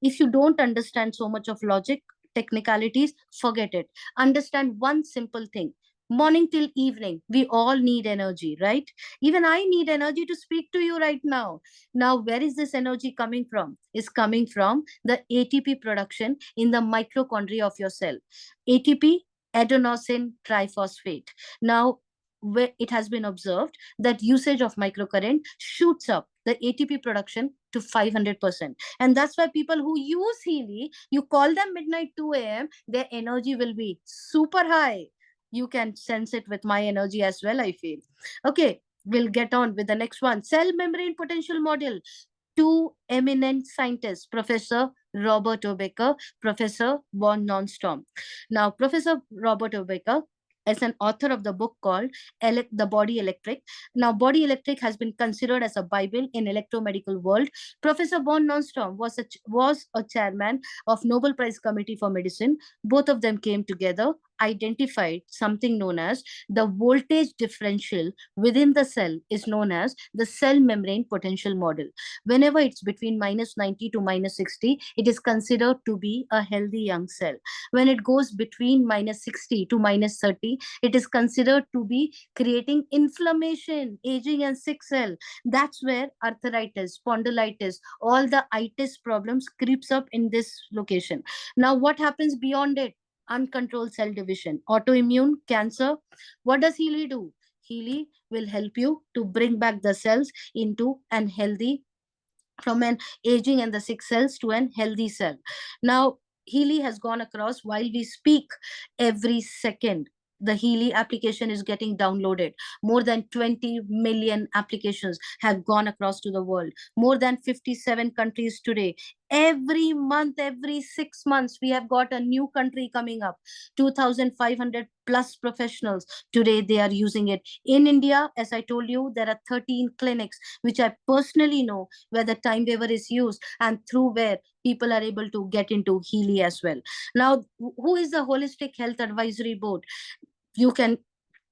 If you don't understand so much of logic, technicalities, forget it. Understand one simple thing. Morning till evening, we all need energy, right? Even I need energy to speak to you right now. Now, where is this energy coming from? It's coming from the ATP production in the mitochondria of your cell. ATP, adenosine triphosphate. Now, where it has been observed that usage of microcurrent shoots up the ATP production to 500%. And that's why people who use Healy, you call them midnight 2 a.m., their energy will be super high. You can sense it with my energy as well, I feel. Okay, we'll get on with the next one. Cell membrane potential model. Two eminent scientists, Professor Robert O'Baker, Professor Von Nonstorm. Now, Professor Robert O'Baker is an author of the book called The Body Electric. Now, Body Electric has been considered as a Bible in electromedical world. Professor Von Nonstorm was a chairman of Nobel Prize Committee for Medicine. Both of them came together identified something known as the voltage differential within the cell is known as the cell membrane potential model. Whenever it's between -90 to -60, it is considered to be a healthy young cell. When it goes between -60 to -30, it is considered to be creating inflammation, aging, and sick cell. That's where arthritis, spondylitis, all the itis problems creeps up in this location. Now, what happens beyond it? Uncontrolled cell division, autoimmune, cancer. What does Healy do? Healy will help you to bring back the cells into an healthy, from an aging and the sick cells to an healthy cell. Now, Healy has gone across while we speak every second. The Healy application is getting downloaded. More than 20 million applications have gone across to the world. More than 57 countries today. Every month, every 6 months, we have got a new country coming up. 2,500 plus professionals today, they are using it. In India, as I told you, there are 13 clinics, which I personally know, where the time waiver is used and through where people are able to get into Healy as well. Now, who is the Holistic Health Advisory Board? You can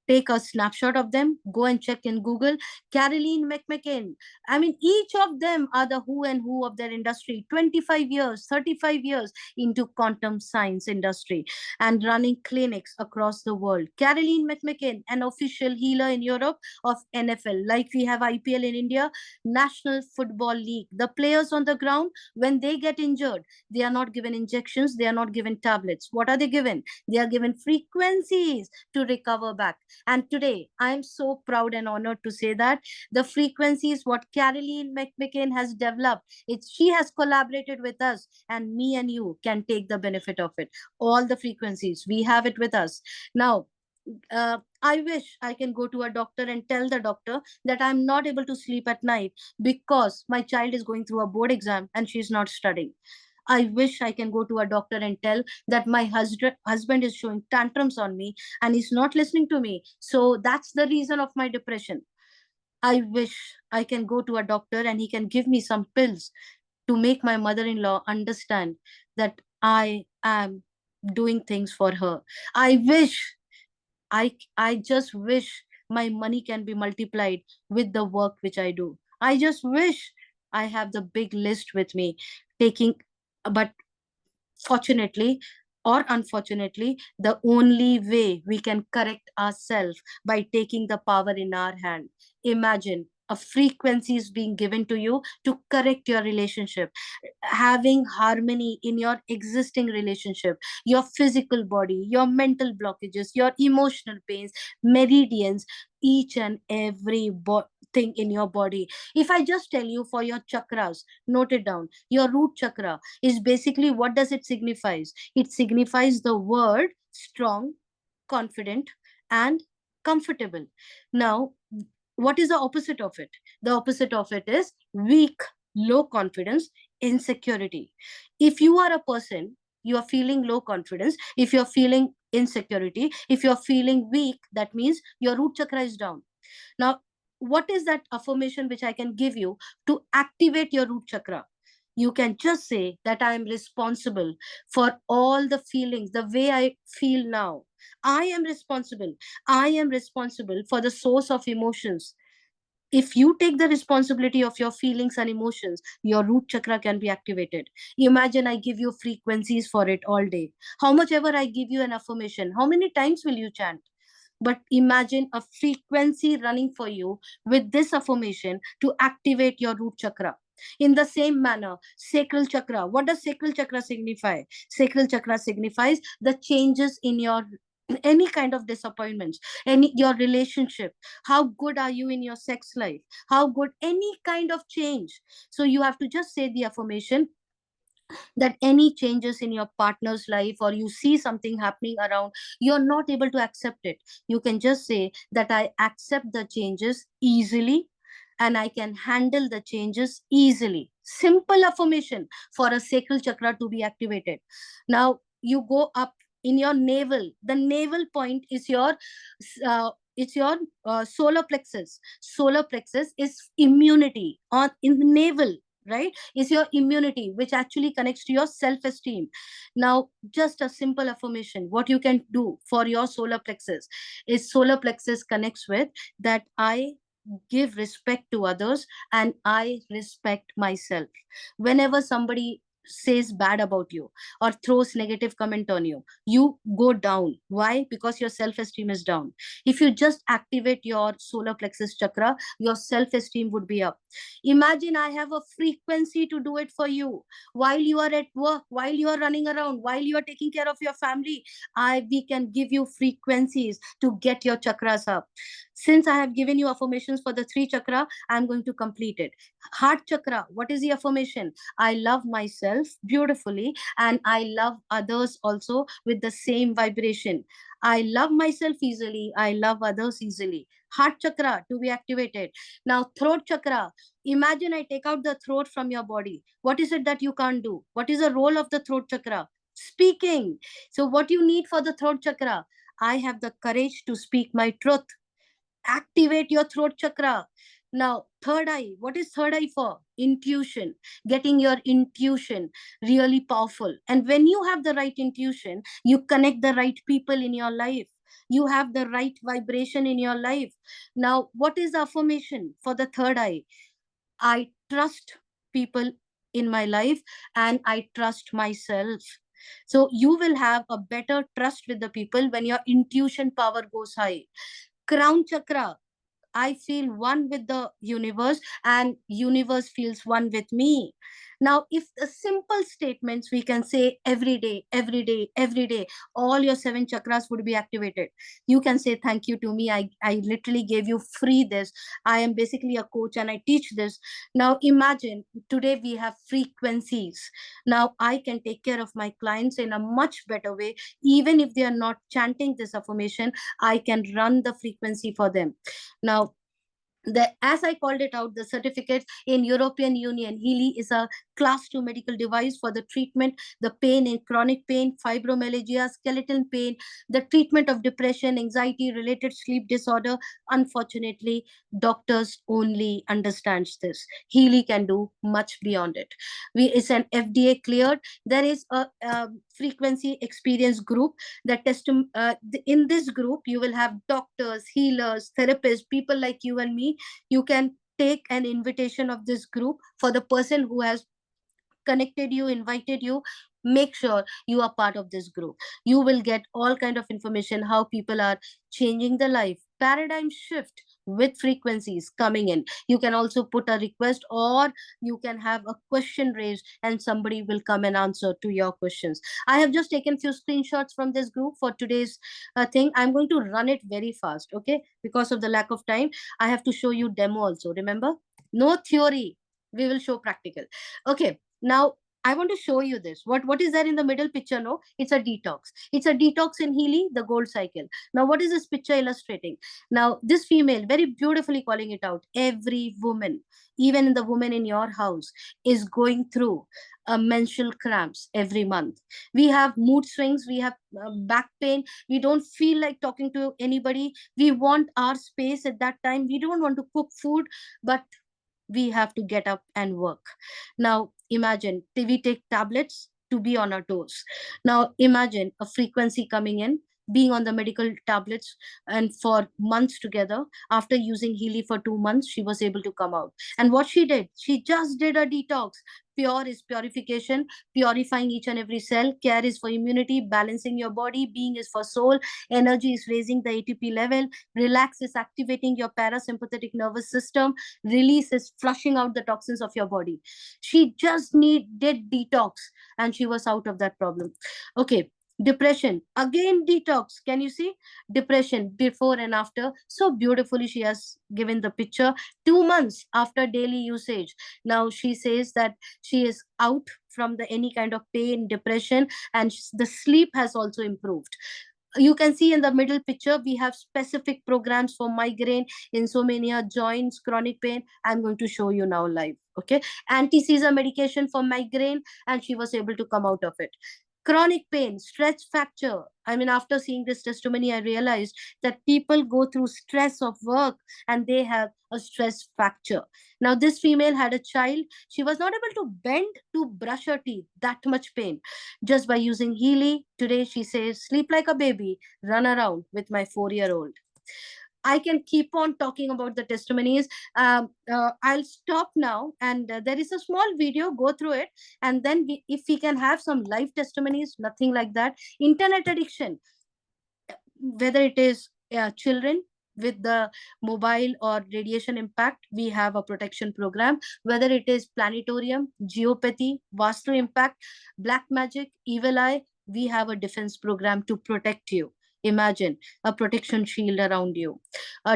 take a snapshot of them, go and check in Google. Caroline McMacken. I mean, each of them are the who and who of their industry. 25 years, 35 years into quantum science industry and running clinics across the world. Caroline McMacken, an official healer in Europe of NFL, like we have IPL in India, National Football League. The players on the ground, when they get injured, they are not given injections, they are not given tablets. What are they given? They are given frequencies to recover back. And today, I'm so proud and honored to say that the frequencies what Caroline McMacken has developed, she has collaborated with us, and me and you can take the benefit of it. All the frequencies, we have it with us. Now, I wish I can go to a doctor and tell the doctor that I'm not able to sleep at night because my child is going through a board exam and she's not studying. I wish I can go to a doctor and tell that my husband is showing tantrums on me and he's not listening to me. So that's the reason of my depression. I wish I can go to a doctor and he can give me some pills to make my mother-in-law understand that I am doing things for her. I wish, I just wish my money can be multiplied with the work which I do. I just wish I have the big list with me taking, but fortunately or unfortunately, the only way we can correct ourselves by taking the power in our hand. Imagine a frequency is being given to you to correct your relationship, having harmony in your existing relationship, your physical body, your mental blockages, your emotional pains, meridians, each and every thing in your body. If I just tell you for your chakras, note it down. Your root chakra is basically, what does it signifies? It signifies the word strong, confident, and comfortable. Now, what is the opposite of it? The opposite of it is weak, low confidence, insecurity. If you are a person, you are feeling low confidence, if you're feeling insecurity, if you're feeling weak, that means your root chakra is down. Now, what is that affirmation which I can give you to activate your root chakra? You can just say that I am responsible for all the feelings, the way I feel now. I am responsible. I am responsible for the source of emotions. If you take the responsibility of your feelings and emotions, your root chakra can be activated. Imagine I give you frequencies for it all day. How much ever I give you an affirmation, how many times will you chant? But imagine a frequency running for you with this affirmation to activate your root chakra. In the same manner, sacral chakra. What does sacral chakra signify? Sacral chakra signifies the changes in your any kind of disappointments, any your relationship. How good are you in your sex life? How good, any kind of change. So you have to just say the affirmation that any changes in your partner's life, or you see something happening around, you're not able to accept it. You can just say that I accept the changes easily and I can handle the changes easily. Simple affirmation for a sacral chakra to be activated. Now you go up in your navel. The navel point is your it's your solar plexus. Solar plexus is immunity on in the navel. right? Is your immunity, which actually connects to your self-esteem. Now, just a simple affirmation, what you can do for your solar plexus is solar plexus connects with that I give respect to others and I respect myself. Whenever somebody says bad about you or throws negative comment on you, you go down. Why? Because your self-esteem is down. If you just activate your solar plexus chakra, your self-esteem would be up. Imagine I have a frequency to do it for you while you are at work, while you are running around, while you are taking care of your family. We can give you frequencies to get your chakras up. Since I have given you affirmations for the three chakra, I'm going to complete it. Heart chakra, what is the affirmation? I love myself beautifully and I love others also with the same vibration. I love myself easily. I love others easily. Heart chakra to be activated. Now, throat chakra. Imagine I take out the throat from your body. What is it that you can't do? What is the role of the throat chakra? Speaking. So, what you need for the throat chakra? I have the courage to speak my truth. Activate your throat chakra. Now, third eye, what is third eye for? Intuition, getting your intuition really powerful. And when you have the right intuition, you connect the right people in your life. You have the right vibration in your life. Now, what is the affirmation for the third eye? I trust people in my life and I trust myself. So you will have a better trust with the people when your intuition power goes high. Crown chakra, I feel one with the universe and universe feels one with me. Now, if the simple statements we can say every day, every day, every day, all your seven chakras would be activated. You can say thank you to me. I literally gave you free this. I am basically a coach and I teach this. Now, imagine today we have frequencies. Now, I can take care of my clients in a much better way. Even if they are not chanting this affirmation, I can run the frequency for them. Now, as I called it out, the certificates in European Union, Healy is a class 2 medical device for the treatment, the pain in chronic pain, fibromyalgia, skeletal pain, the treatment of depression, anxiety, related sleep disorder. Unfortunately, doctors only understands this. Healy can do much beyond it. It's an FDA cleared. There is a frequency experience group that in this group, you will have doctors, healers, therapists, people like you and me. You can take an invitation of this group for the person who has connected you, invited you. Make sure you are part of this group. You will get all kind of information, how people are changing the life, paradigm shift with frequencies coming in. You can also put a request or you can have a question raised and somebody will come and answer to your questions. I have just taken few screenshots from this group for today's thing. I'm going to run it very fast, okay? Because of the lack of time, I have to show you demo also. Remember, no theory, we will show practical. Okay, now I want to show you this. What is there in the middle picture? No, it's a detox. It's a detox in Healy, the gold cycle. Now, what is this picture illustrating? Now, this female, very beautifully calling it out. Every woman, even the woman in your house, is going through menstrual cramps every month. We have mood swings. We have back pain. We don't feel like talking to anybody. We want our space at that time. We don't want to cook food, but we have to get up and work. Now, imagine we take tablets to be on our toes. Now, imagine a frequency coming in, being on the medical tablets, and for months together. After using Healy for 2 months, she was able to come out. And what she did, she just did a detox. Pure is purification, purifying each and every cell. Care is for immunity, balancing your body. Being is for soul. Energy is raising the ATP level. Relax is activating your parasympathetic nervous system. Release is flushing out the toxins of your body. She just did detox and she was out of that problem. Okay, depression, again detox. Can you see depression before and after? So beautifully she has given the picture. 2 months after daily usage, now she says that she is out from the any kind of pain, depression, and the sleep has also improved. You can see in the middle picture, we have specific programs for migraine, insomnia, joints, chronic pain. I'm going to show you now live. Okay, anti-seizure medication for migraine, and she was able to come out of it. Chronic pain, stress fracture. I mean, after seeing this testimony, I realized that people go through stress of work and they have a stress fracture. Now, this female had a child. She was not able to bend to brush her teeth, that much pain. Just by using Healy, today she says, sleep like a baby, run around with my 4-year-old. I can keep on talking about the testimonies. I'll stop now, and there is a small video. Go through it, and then if we can have some live testimonies, nothing like that. Internet addiction, whether it is children with the mobile or radiation impact, we have a protection program. Whether it is planetarium, geopathy, vastu impact, black magic, evil eye, we have a defense program to protect you. Imagine a protection shield around you.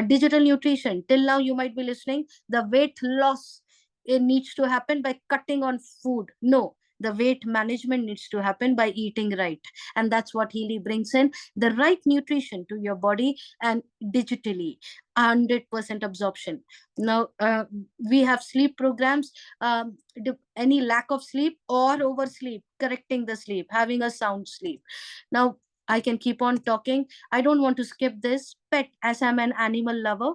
Digital nutrition, till now you might be listening, the weight loss, it needs to happen by cutting on food. No, the weight management needs to happen by eating right. And that's what Healy brings in, the right nutrition to your body, and digitally 100% absorption. Now we have sleep programs, any lack of sleep or oversleep, correcting the sleep, having a sound sleep. Now I can keep on talking. I don't want to skip this. Pet, as I'm an animal lover,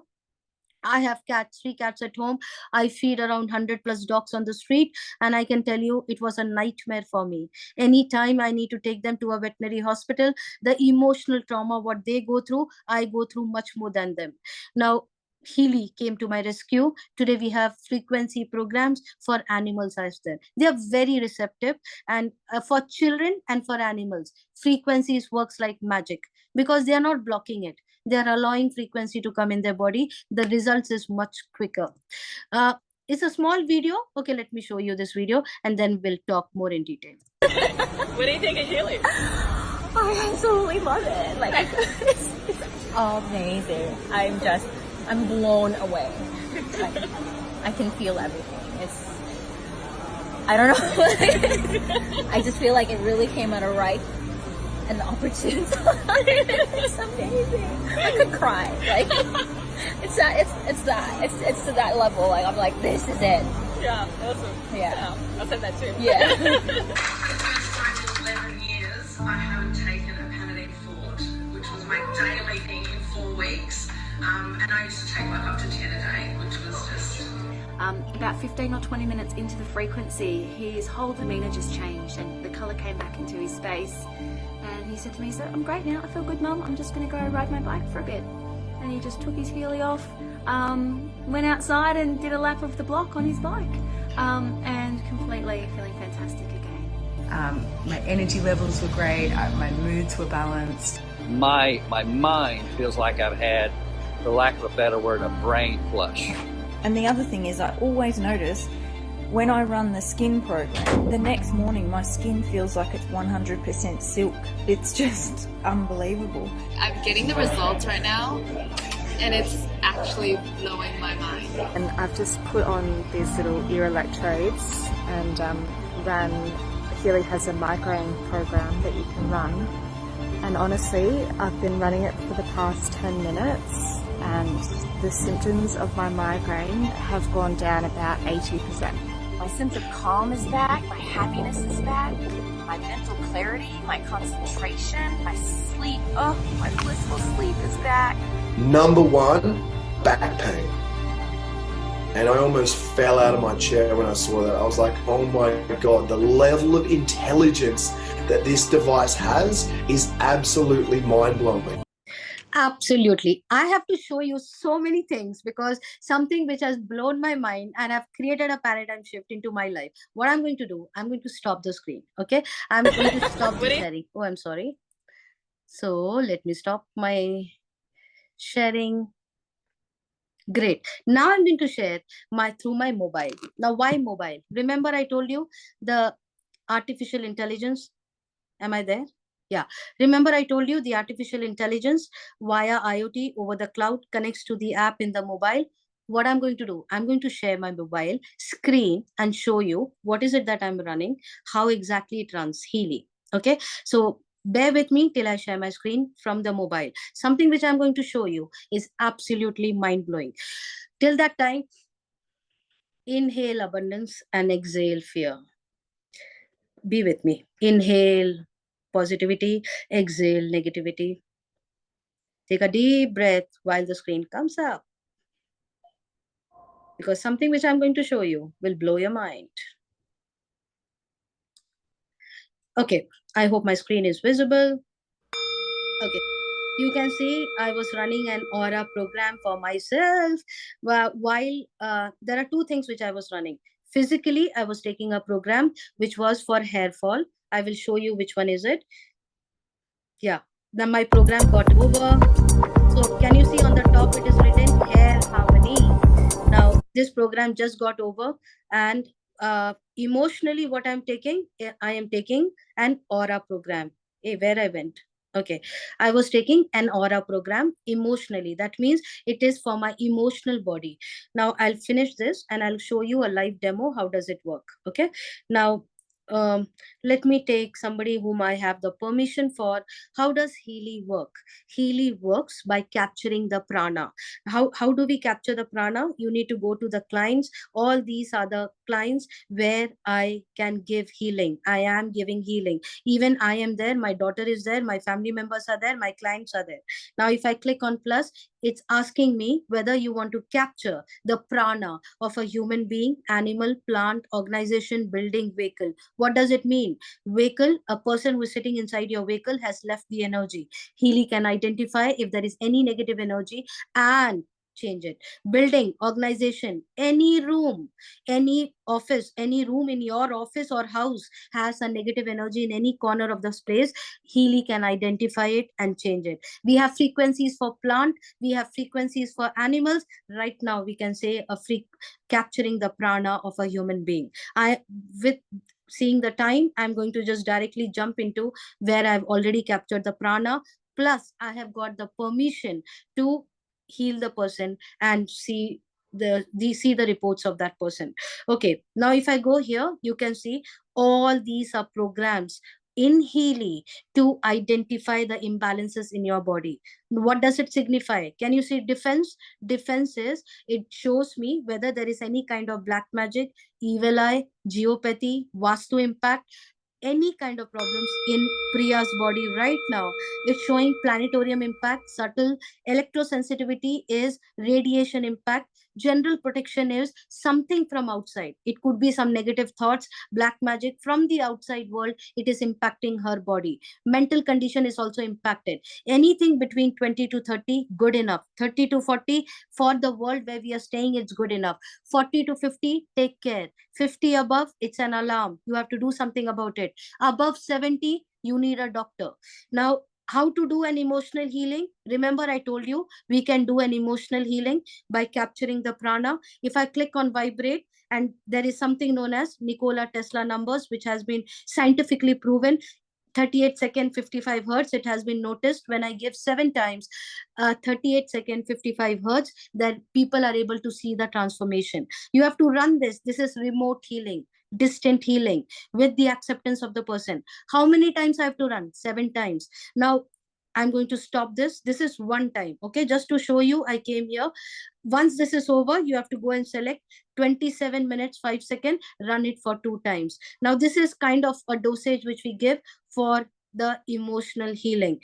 I have cats, 3 cats at home. I feed around 100 plus dogs on the street. And I can tell you, it was a nightmare for me. Anytime I need to take them to a veterinary hospital, the emotional trauma, what they go through, I go through much more than them. Now, Healy came to my rescue. Today we have frequency programs for animals as well. They are very receptive, and for children and for animals, frequencies works like magic because they are not blocking it. They are allowing frequency to come in their body. The results is much quicker. It's a small video. Okay, let me show you this video and then we'll talk more in detail. What do you think of Healy? I absolutely love it. Like, it's amazing. I'm blown away. Like, I can feel everything. I don't know. I just feel like it really came at a right and opportune time. It's amazing. I could cry. Like, it's to that level. Like, I'm like, this is it. Yeah, awesome. Yeah. I'll send that too. Yeah. For the first time in 11 years, I haven't taken a Panadine Forte, which was my daily thing in 4 weeks. And I used to take like up to 10 a day, which was just... About 15 or 20 minutes into the frequency, his whole demeanour just changed and the colour came back into his face. And he said to me, so I'm great now, I feel good, Mum, I'm just going to go ride my bike for a bit. And he just took his Healy off, went outside and did a lap of the block on his bike, and completely feeling fantastic again. My energy levels were great, my moods were balanced. My mind feels like I've had, for lack of a better word, a brain flush. And the other thing is, I always notice when I run the skin program, the next morning my skin feels like it's 100% silk. It's just unbelievable. I'm getting the results right now and it's actually blowing my mind. And I've just put on these little ear electrodes and ran, Healy has a migraine program that you can run. And honestly, I've been running it for the past 10 minutes and the symptoms of my migraine have gone down about 80%. My sense of calm is back, my happiness is back, my mental clarity, my concentration, my sleep, my blissful sleep is back. Number one, back pain. And I almost fell out of my chair when I saw that. I was like, oh my God, the level of intelligence that this device has is absolutely mind-blowing. Absolutely. I have to show you so many things because something which has blown my mind and I've created a paradigm shift into my life. What I'm going to do, I'm going to stop the screen. Okay. I'm going to stop the sharing. Oh, I'm sorry. So let me stop my sharing. Great. Now I'm going to share through my mobile. Now, why mobile? Remember I told you the artificial intelligence. Am I there? Yeah. Remember I told you the artificial intelligence via IoT over the cloud connects to the app in the mobile. What I'm going to do, I'm going to share my mobile screen and show you what is it that I'm running, how exactly it runs Healy. Okay. So bear with me till I share my screen from the mobile. Something which I'm going to show you is absolutely mind-blowing. Till that time, inhale abundance and exhale fear. Be with me. Inhale positivity, exhale negativity. Take a deep breath while the screen comes up, because something which I'm going to show you will blow your mind. Okay, I hope my screen is visible. Okay, you can see I was running an aura program for myself while there are two things which I was running. Physically, I was taking a program which was for hair fall. I will show you which one is it. Yeah, then my program got over. So can you see on the top it is written hair harmony. Now this program just got over, and emotionally what I'm taking, I am taking an aura program. Hey, where I went? Okay, I was taking an aura program emotionally. That means it is for my emotional body. Now I'll finish this and I'll show you a live demo. How does it work? Okay, now let me take somebody whom I have the permission for. How does Healy work? Healy works by capturing the prana. How do we capture the prana? You need to go to the clients. All these are the clients where I can give healing. I am giving healing. Even I am there. My daughter is there. My family members are there. My clients are there. Now, if I click on plus, it's asking me whether you want to capture the prana of a human being, animal, plant, organization, building, vehicle. What does it mean? Vehicle, a person who is sitting inside your vehicle has left the energy. Healy can identify if there is any negative energy and change it. Building, organization, any room, any office, any room in your office or house has a negative energy in any corner of the space, Healy can identify it and change it. We have frequencies for plant, we have frequencies for animals. Right now we can say capturing the prana of a human being. With seeing the time, I'm going to just directly jump into where I've already captured the prana. Plus, I have got the permission to heal the person and see the reports of that person. Okay, now if I go here, you can see all these are programs in Healy to identify the imbalances in your body. What does it signify? Can you see defense? Defense is, it shows me whether there is any kind of black magic, evil eye, geopathy, vastu impact, any kind of problems in Priya's body right now. It's showing planetarium impact, subtle electrosensitivity is radiation impact, general protection is something from outside. It could be some negative thoughts, black magic from the outside world. It is impacting her body. Mental condition is also impacted. Anything between 20 to 30, good enough. 30 to 40, for the world where we are staying, it's good enough. 40 to 50, take care. 50 above, it's an alarm. You have to do something about it. Above 70, you need a doctor. Now, how to do an emotional healing? Remember, I told you we can do an emotional healing by capturing the prana. If I click on vibrate, and there is something known as Nikola Tesla numbers, which has been scientifically proven. 38 second 55 hertz, it has been noticed when I give 7 times 38 second 55 hertz, that people are able to see the transformation. You have to run this. This is remote healing, distant healing, with the acceptance of the person. How many times I have to run? 7 times. Now I'm going to stop this. This is one time. Okay, just to show you, I came here. Once this is over, you have to go and select 27 minutes 5 seconds, run it for 2 times. Now this is kind of a dosage which we give for the emotional healing.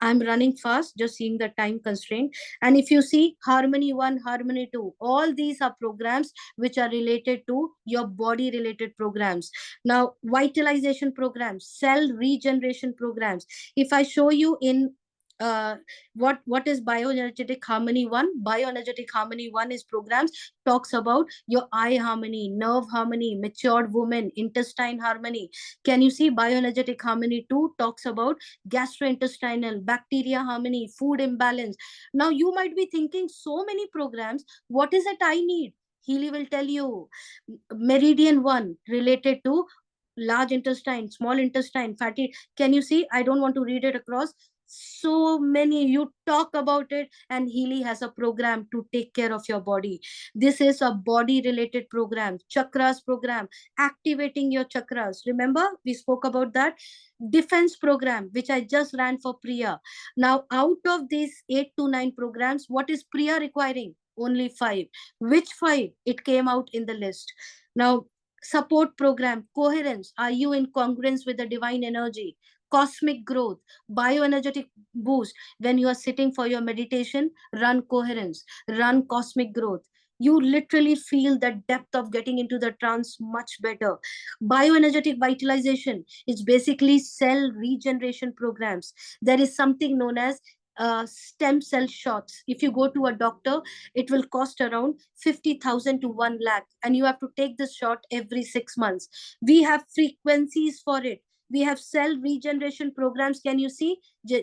I'm running fast, just seeing the time constraint. And if you see Harmony 1, Harmony 2, all these are programs which are related to your body related programs. Now, vitalization programs, cell regeneration programs. If I show you in what is bioenergetic harmony 1? Bioenergetic harmony 1 is programs, talks about your eye harmony, nerve harmony, matured woman, intestine harmony. Can you see bioenergetic harmony 2 talks about gastrointestinal, bacteria harmony, food imbalance. Now you might be thinking, so many programs, what is it I need? Healy will tell you. Meridian 1 related to large intestine, small intestine, fatty. Can you see? I don't want to read it across. So many, you talk about it, and Healy has a program to take care of your body. This is a body related program. Chakras program, activating your chakras. Remember we spoke about that. Defense program, which I just ran for Priya. Now out of these 8 to 9 programs, what is Priya requiring? Only 5. Which 5? It came out in the list. Now support program, coherence, are you in congruence with the divine energy? cosmic growth, bioenergetic boost. When you are sitting for your meditation, run coherence, run cosmic growth. You literally feel the depth of getting into the trance much better. Bioenergetic vitalization is basically cell regeneration programs. There is something known as stem cell shots. If you go to a doctor, it will cost around 50,000 to 1 lakh, and you have to take this shot every 6 months. We have frequencies for it. We have cell regeneration programs. Can you see?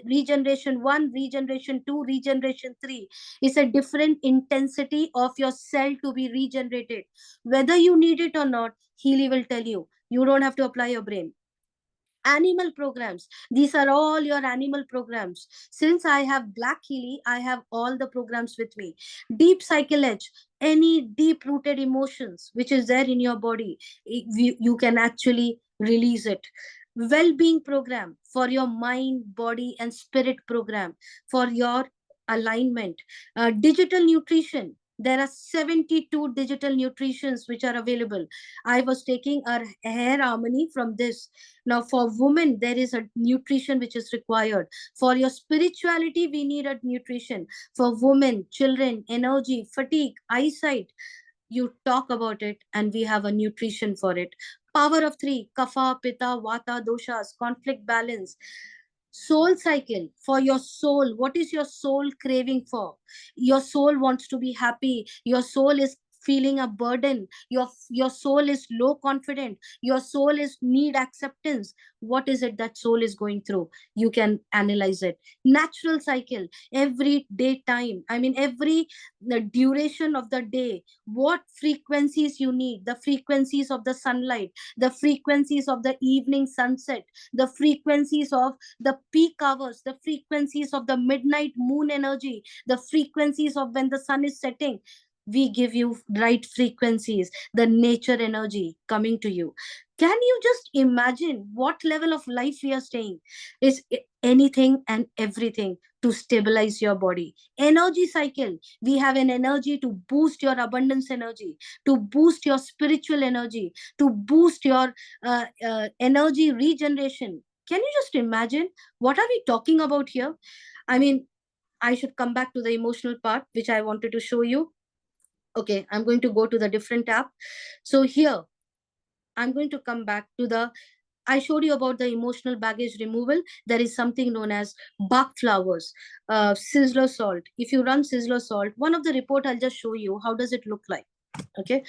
Regeneration 1, regeneration 2, regeneration 3. It's a different intensity of your cell to be regenerated. Whether you need it or not, Healy will tell you. You don't have to apply your brain. Animal programs. These are all your animal programs. Since I have Black Healy, I have all the programs with me. Deep cycle edge, any deep rooted emotions which is there in your body, you can actually release it. Well-being program for your mind, body, and spirit program for your alignment. Digital nutrition. There are 72 digital nutritions which are available. I was taking our hair harmony from this. Now, for women, there is a nutrition which is required. For your spirituality, we need a nutrition. For women, children, energy, fatigue, eyesight, you talk about it, and we have a nutrition for it. Power of 3, kapha, pitta, vata, doshas, conflict balance. Soul cycle for your soul. What is your soul craving for? Your soul wants to be happy. Your soul is feeling a burden. Your soul is low confident. Your soul is need acceptance. What is it that soul is going through? You can analyze it. Natural cycle, every day time, every the duration of the day, what frequencies you need, the frequencies of the sunlight, the frequencies of the evening sunset, the frequencies of the peak hours, the frequencies of the midnight moon energy, the frequencies of when the sun is setting. We give you right frequencies, the nature energy coming to you. Can you just imagine what level of life we are staying? Is anything and everything to stabilize your body. Energy cycle, we have an energy to boost your abundance energy, to boost your spiritual energy, to boost your energy regeneration. Can you just imagine what are we talking about here? I should come back to the emotional part, which I wanted to show you. Okay, I'm going to go to the different app. So here, I'm going to come back to I showed you about the emotional baggage removal. There is something known as Bach flowers, Sizzler salt. If you run Sizzler salt, one of the report, I'll just show you how does it look like. Okay,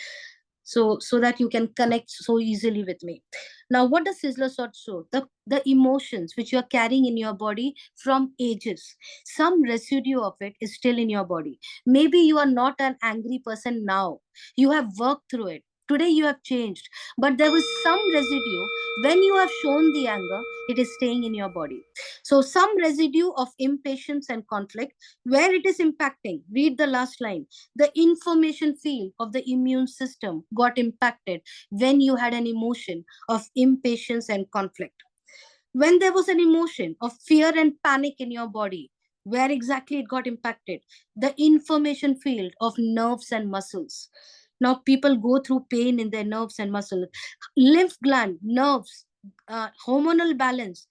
so that you can connect so easily with me. Now, what does Sizzler salt show? The emotions which you are carrying in your body from ages. Some residue of it is still in your body. Maybe you are not an angry person now. You have worked through it. Today you have changed, but there was some residue. When you have shown the anger, it is staying in your body. So some residue of impatience and conflict, where it is impacting. Read the last line. The information field of the immune system got impacted when you had an emotion of impatience and conflict. When there was an emotion of fear and panic in your body, where exactly it got impacted? The information field of nerves and muscles. Now people go through pain in their nerves and muscles. Lymph gland, nerves, hormonal balance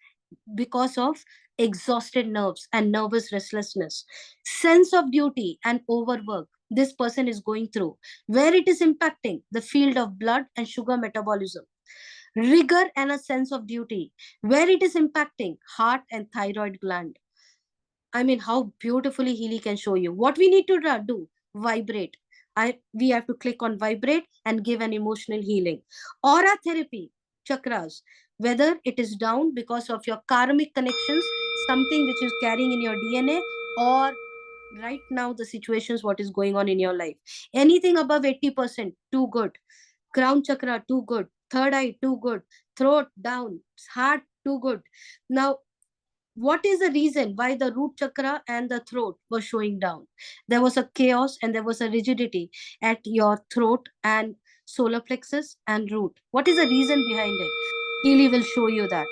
because of exhausted nerves and nervous restlessness. Sense of duty and overwork. This person is going through. Where it is impacting? The field of blood and sugar metabolism. Rigor and a sense of duty. Where it is impacting? Heart and thyroid gland. How beautifully Healy can show you. What we need to do? Vibrate. We have to click on vibrate and give an emotional healing. Aura therapy, chakras. Whether it is down because of your karmic connections, something which is carrying in your DNA, or right now the situations, what is going on in your life. Anything above 80%, too good. Crown chakra, too good. Third eye, too good. Throat, down. Heart, too good. Now, what is the reason why the root chakra and the throat were showing down? There was a chaos and there was a rigidity at your throat and solar plexus and root. What is the reason behind it? Healy will show you that.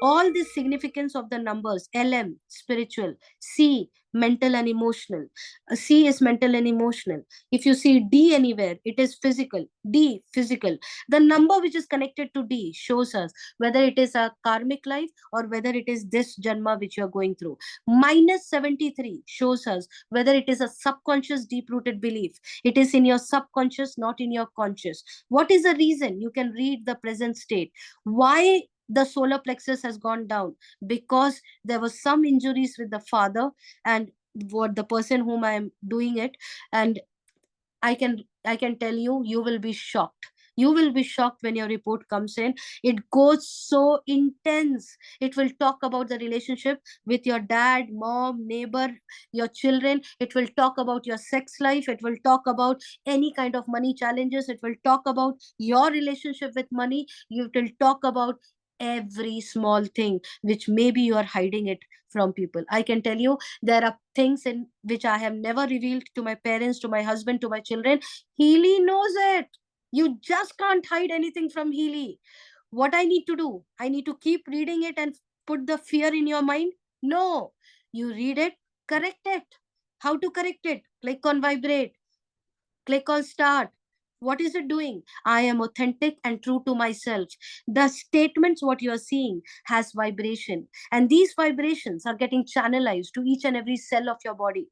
All the significance of the numbers, LM, spiritual, C, mental and emotional. C is mental and emotional. If you see D anywhere, it is physical. D, physical. The number which is connected to D shows us whether it is a karmic life or whether it is this janma which you are going through. -73 shows us whether it is a subconscious deep-rooted belief. It is in your subconscious, not in your conscious. What is the reason? You can read the present state. Why the solar plexus has gone down? Because there was some injuries with the father and what the person whom I am doing it, and I can tell you, you will be shocked. You will be shocked when your report comes in. It goes so intense. It will talk about the relationship with your dad, mom, neighbor, your children. It will talk about your sex life. It will talk about any kind of money challenges. It will talk about your relationship with money. It will talk about every small thing which maybe you are hiding it from people. I can tell you, there are things in which I have never revealed to my parents, to my husband, to my children. Healy knows it. You just can't hide anything from Healy. What I need to do, I need to keep reading it and put the fear in your mind? No. You read it, correct it. How to correct it? Click on vibrate. Click on start. What is it doing? I am authentic and true to myself. The statements, what you are seeing, has vibration. And these vibrations are getting channelized to each and every cell of your body.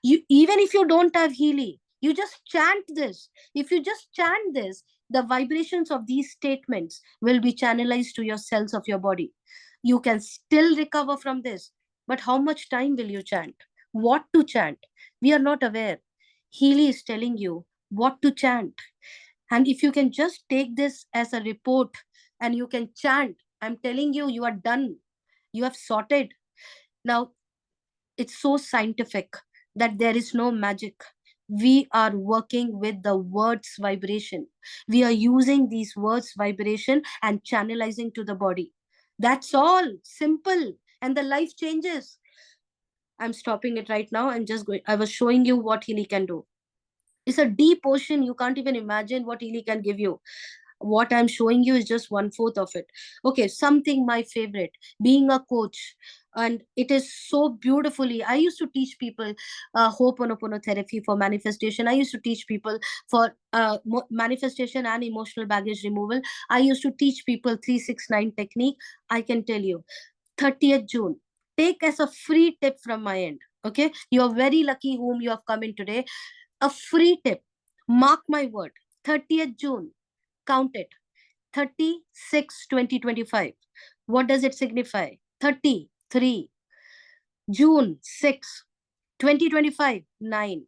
You, even if you don't have Healy, you just chant this. If you just chant this, the vibrations of these statements will be channelized to your cells of your body. You can still recover from this. But how much time will you chant? What to chant? We are not aware. Healy is telling you what to chant. And if you can just take this as a report and you can chant, I'm telling you, you are done. You have sorted. Now, it's so scientific that there is no magic. We are working with the words vibration. We are using these words vibration and channelizing to the body. That's all. Simple. And the life changes. I'm stopping it right now. I'm just going. I was showing you what Healy can do. It's a deep ocean. You can't even imagine what Healy can give you. What I'm showing you is just 1/4 of it. Okay, something my favorite, being a coach. And it is so beautifully. I used to teach people Ho'oponopono therapy for manifestation. I used to teach people for manifestation and emotional baggage removal. I used to teach people 369 technique. I can tell you, 30th June, take as a free tip from my end. Okay, you're very lucky whom you have come in today. A free tip. Mark my word, 30th June. Count it. 36/2025. What does it signify? 33. June 6, 2025, 9.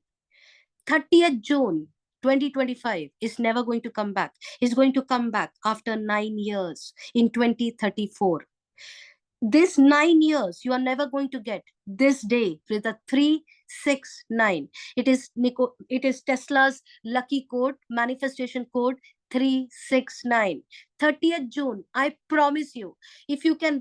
30th June 2025 is never going to come back. It's going to come back after 9 years in 2034. This 9 years, you are never going to get this day with a 369. It is Tesla's lucky code, manifestation code 369. 30th June, I promise you, if you can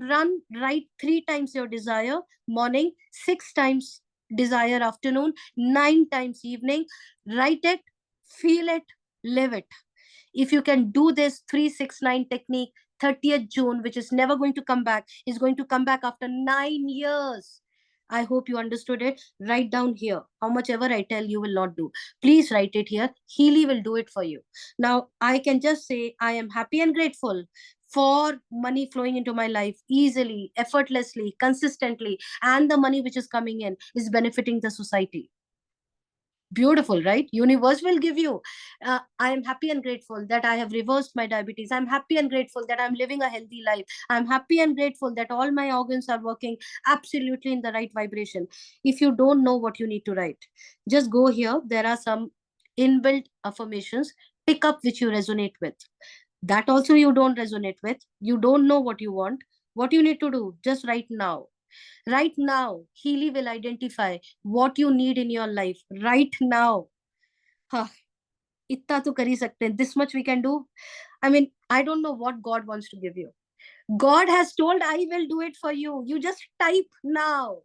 write 3 times your desire, morning, 6 times desire afternoon, 9 times evening, write it, feel it, live it. If you can do this 369 technique, 30th June, which is never going to come back, is going to come back after 9 years. I hope you understood it. Write down here. How much ever I tell you will not do. Please write it here. Healy will do it for you. Now, I can just say I am happy and grateful for money flowing into my life easily, effortlessly, consistently, and the money which is coming in is benefiting the society. Beautiful, right? Universe will give you. I am happy and grateful that I have reversed my diabetes. I'm happy and grateful that I'm living a healthy life. I'm happy and grateful that all my organs are working absolutely in the right vibration. If you don't know what you need to write, just go here. There are some inbuilt affirmations. Pick up which you resonate with. That also you don't resonate with. You don't know what you want. What you need to do, just write now. Right now, Healy will identify what you need in your life. Right now. Itta to kari sakte hain. This much we can do. I mean, I don't know what God wants to give you. God has told, I will do it for you. You just type now.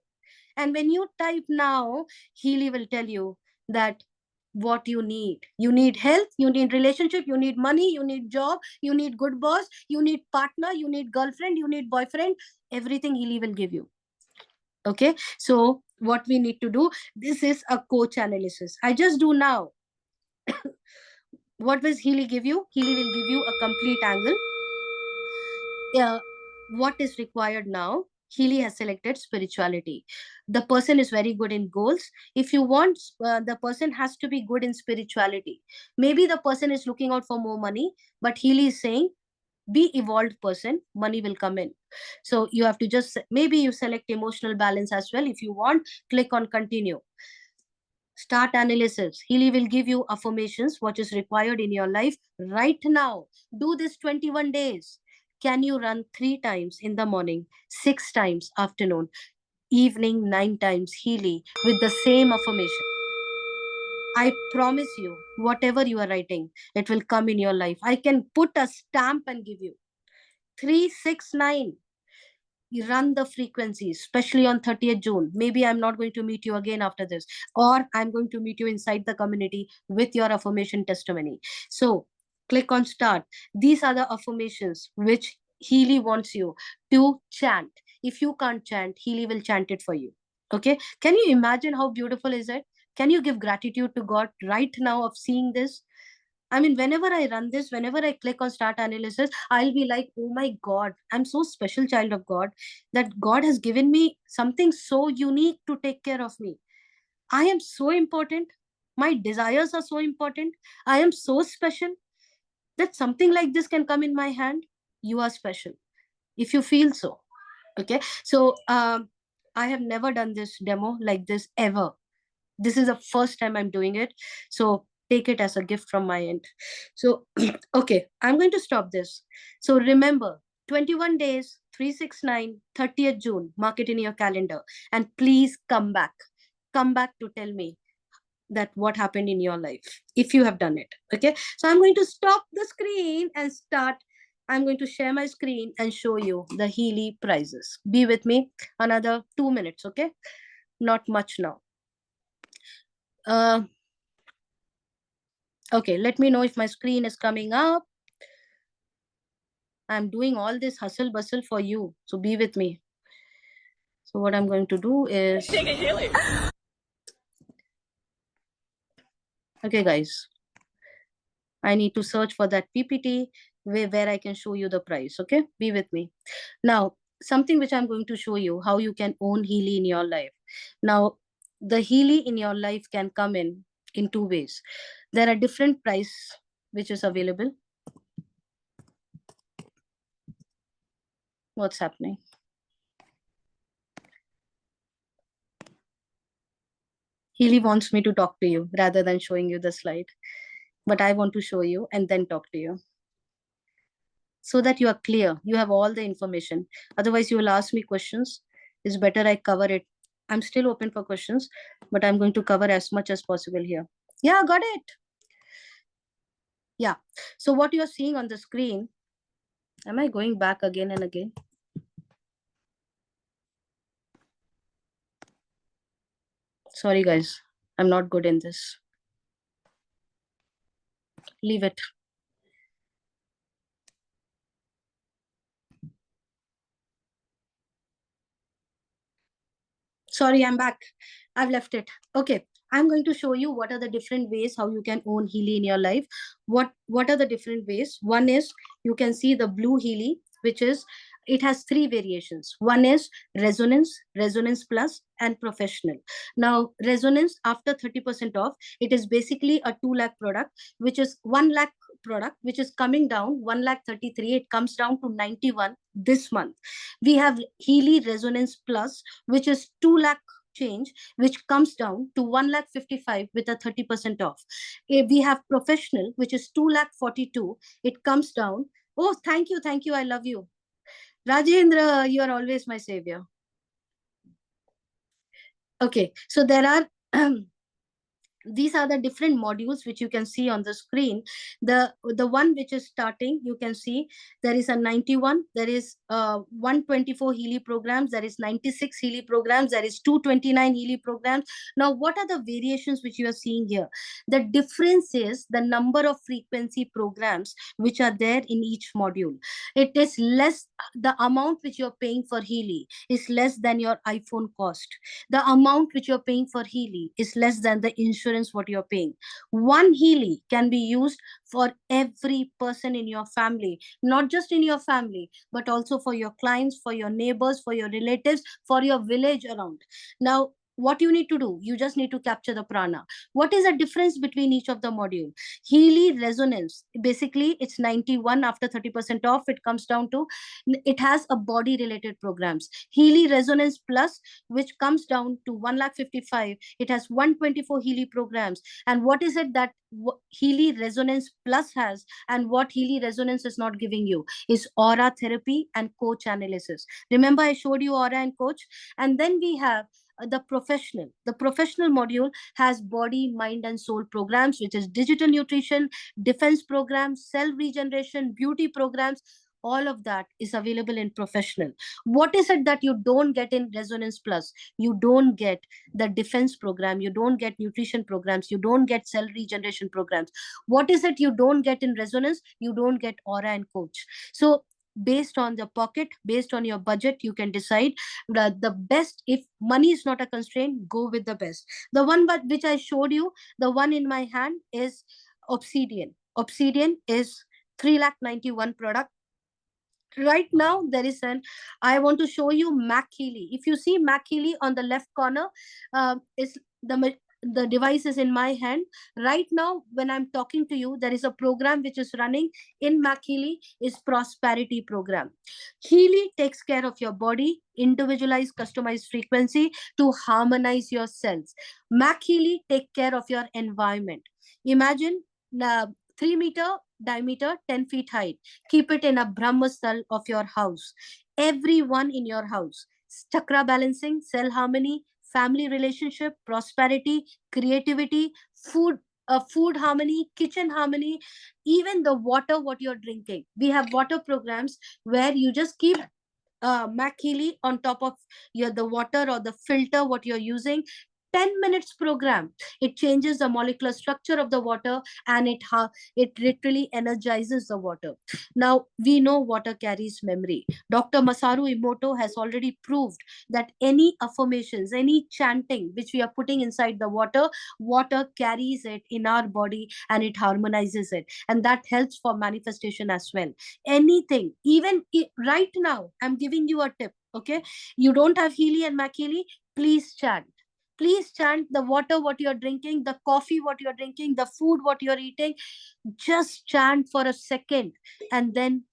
And when you type now, Healy will tell you that what you need. You need health, you need relationship, you need money, you need job, you need good boss, you need partner, you need girlfriend, you need boyfriend. Everything Healy will give you. Okay, so what we need to do. This is a coach analysis. I just do now. What will Healy give you? Healy will give you a complete angle. What is required now? Healy has selected spirituality. The person is very good in goals. If you want, the person has to be good in spirituality. Maybe the person is looking out for more money, but Healy is saying, be evolved person, money will come in. So you have to just, maybe you select emotional balance as well. If you want, click on continue. Start analysis. Healy will give you affirmations, what is required in your life right now. Do this 21 days. Can you run 3 times in the morning, 6 times afternoon, evening 9 times Healy with the same affirmation? I promise you, whatever you are writing, it will come in your life. I can put a stamp and give you. 369. You run the frequencies, especially on 30th June. Maybe I'm not going to meet you again after this, or I'm going to meet you inside the community with your affirmation testimony. So click on start. These are the affirmations which Healy wants you to chant. If you can't chant, Healy will chant it for you. Okay. Can you imagine how beautiful is it? Can you give gratitude to God right now of seeing this? I mean, whenever I run this, whenever I click on start analysis, I'll be like, oh my God, I'm so special child of God that God has given me something so unique to take care of me. I am so important. My desires are so important. I am so special that something like this can come in my hand. You are special if you feel so. Okay. So I have never done this demo like this ever. This is the first time I'm doing it. So take it as a gift from my end. So, okay, I'm going to stop this. So remember, 21 days, 369, 30th June, mark it in your calendar. And please come back. Come back to tell me that what happened in your life, if you have done it. Okay, so I'm going to stop the screen and start. I'm going to share my screen and show you the Healy prizes. Be with me another 2 minutes, okay? Not much now. Okay, let me know if my screen is coming up. I'm doing all this hustle bustle for you, so be with me. So what I'm going to do is, okay guys, I need to search for that PPT where I can show you the price. Okay, be with me. Now, something which I'm going to show you, how you can own Healy in your life. Now, the Healy in your life can come in 2 ways. There are different price which is available. What's happening? Healy wants me to talk to you rather than showing you the slide. But I want to show you and then talk to you, so that you are clear. You have all the information. Otherwise, you will ask me questions. It's better I cover it. I'm still open for questions, but I'm going to cover as much as possible here. Yeah, got it. Yeah. So what you're seeing on the screen, am I going back again and again? Sorry, guys. I'm not good in this. Leave it. Sorry, I'm back. I've left it. Okay. I'm going to show you what are the different ways how you can own Healy in your life. What are the different ways? One is, you can see the blue Healy, which is, it has 3 variations. One is resonance, resonance plus, and professional. Now, resonance after 30% off, it is basically a 2 lakh product, which is 1 lakh product, which is coming down 1,33,000. It comes down to 91 this month. We have Healy Resonance Plus, which is 2 lakh change, which comes down to 1,55,000 with a 30% off. We have Professional, which is 2,42,000. It comes down. Oh, thank you, I love you. Rajendra, you are always my savior. Okay, so there are these are the different modules which you can see on the screen. The one which is starting, you can see there is a 91, there is 124 Healy programs, there is 96 Healy programs, there is 229 Healy programs. Now what are the variations which you are seeing here? The difference is the number of frequency programs which are there in each module. It is less, the amount which you're paying for Healy is less than your iPhone cost. The amount which you're paying for Healy is less than the insurance what you're paying. One Healy can be used for every person in your family, not just in your family, but also for your clients, for your neighbors, for your relatives, for your village around. Now, what you need to do, you just need to capture the prana. What is the difference between each of the module? Healy resonance, basically it's 91, after 30% off it comes down to, it has a body related programs. Healy resonance plus, which comes down to 1,55,000, it has 124 Healy programs. And what is it that Healy resonance plus has, and what Healy resonance is not giving you, is aura therapy and coach analysis. Remember I showed you aura and coach. And then we have the professional module has body, mind and soul programs, which is digital nutrition, defense programs, cell regeneration, beauty programs. All of that is available in professional. What is it that you don't get in resonance plus? You don't get the defense program, you don't get nutrition programs, you don't get cell regeneration programs. What is it you don't get in resonance? You don't get aura and coach. So based on the pocket, based on your budget, you can decide the best. If money is not a constraint, go with the best. The one but which I showed you, the one in my hand, is Obsidian. Obsidian is 3,91,000 product. Right now there is an, I want to show you Mac Healy. If you see Mac Healy on the left corner, is the device is in my hand right now. When I'm talking to you, there is a program which is running in Mac Healy, is prosperity program. Healy takes care of your body, individualized, customized frequency to harmonize your cells. Mac Healy take care of your environment. Imagine 3-meter diameter, 10 feet height. Keep it in a Brahmastal of your house. Everyone in your house. Chakra balancing, cell harmony, family relationship, prosperity, creativity, food harmony, kitchen harmony, even the water, what you're drinking. We have water programs where you just keep Mac Healy on top of the water or the filter what you're using. 10 minutes program, it changes the molecular structure of the water, and it literally energizes the water. Now we know water carries memory. Dr. Masaru Emoto has already proved that any affirmations, any chanting which we are putting inside the water carries it in our body and it harmonizes it, and that helps for manifestation as well. Anything, even right now I'm giving you a tip. Okay, you don't have Healy and Mac Healy, please chant. Please chant the water what you're drinking, the coffee what you're drinking, the food what you're eating. Just chant for a second and then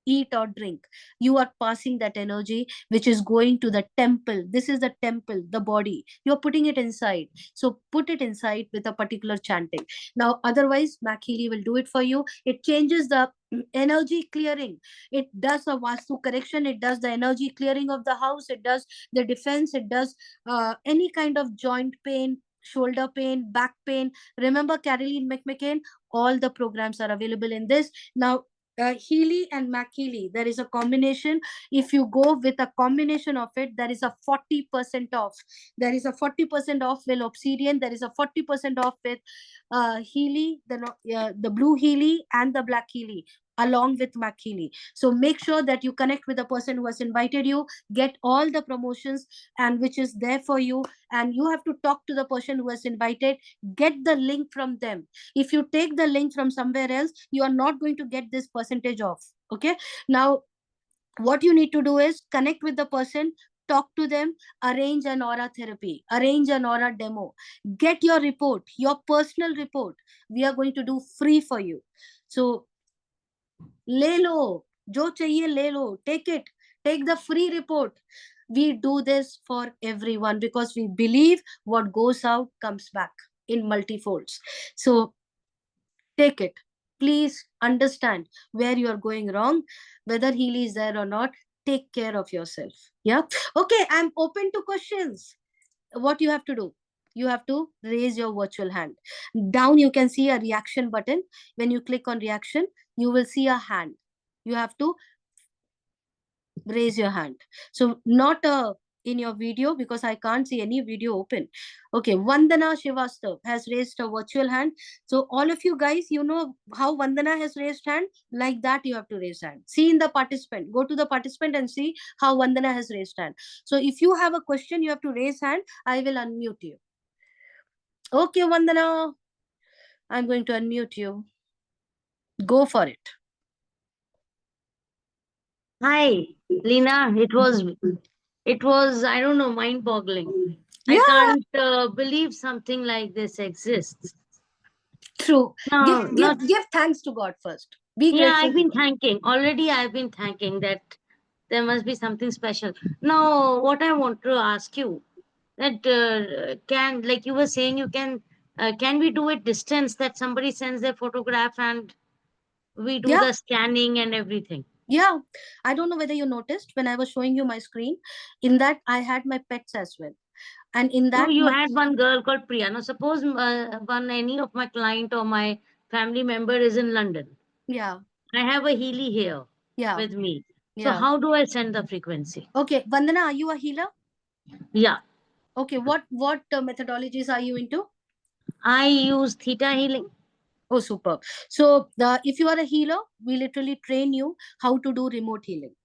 eat or drink. You are passing that energy which is going to the temple. This is the temple, the body. You're putting it inside. So put it inside with a particular chanting. Now, otherwise, Mac Healy will do it for you. It changes the energy clearing. It does a Vastu correction. It does the energy clearing of the house. It does the defense. It does any kind of joint pain, shoulder pain, back pain. Remember Caroline McMcCain? All the programs are available in this. Now, Healy and Mac Healy, there is a combination. If you go with a combination of it, there is a 40% off. There is a 40% off with Obsidian. There is a 40% off with Healy, the blue Healy and the black Healy, along with Mac Healy. So make sure that you connect with the person who has invited you, get all the promotions and which is there for you, and you have to talk to the person who has invited, get the link from them. If you take the link from somewhere else, you are not going to get this percentage off. Okay, now what you need to do is connect with the person, talk to them, arrange an aura therapy, arrange an aura demo, get your report, your personal report. We are going to do free for you. So ले लो, जो चाहिए ले लो, take it, take the free report. We do this for everyone because we believe what goes out comes back in multifolds. So take it. Please understand where you are going wrong, whether Healy is there or not. Take care of yourself. Yeah. Okay, I'm open to questions. What you have to do? You have to raise your virtual hand. Down, you can see a reaction button. When you click on reaction, you will see a hand. You have to raise your hand. So not in your video, because I can't see any video open. Okay, Vandana Shivastav has raised a virtual hand. So all of you guys, you know how Vandana has raised hand? Like that you have to raise hand. See in the participant. Go to the participant and see how Vandana has raised hand. So if you have a question, you have to raise hand. I will unmute you. Okay, Vandana, I'm going to unmute you. Go for it. Hi, Lina. It was, I don't know, mind-boggling. Yeah. I can't believe something like this exists. True. No, Give thanks to God first. Be yeah, grateful. I've been thanking. Already I've been thanking that there must be something special. Now, what I want to ask you, that like you were saying, can we do it distance, that somebody sends their photograph and we do the scanning and everything? Yeah, I don't know whether you noticed when I was showing you my screen, in that I had my pets as well. And in that, So you had one girl called Priya. Now suppose any of my client or my family member is in London. Yeah. I have a Healy here with me. So how do I send the frequency? Okay, Vandana, are you a healer? Yeah. Okay, what methodologies are you into? I use theta healing. Oh, super. So if you are a healer, we literally train you how to do remote healing.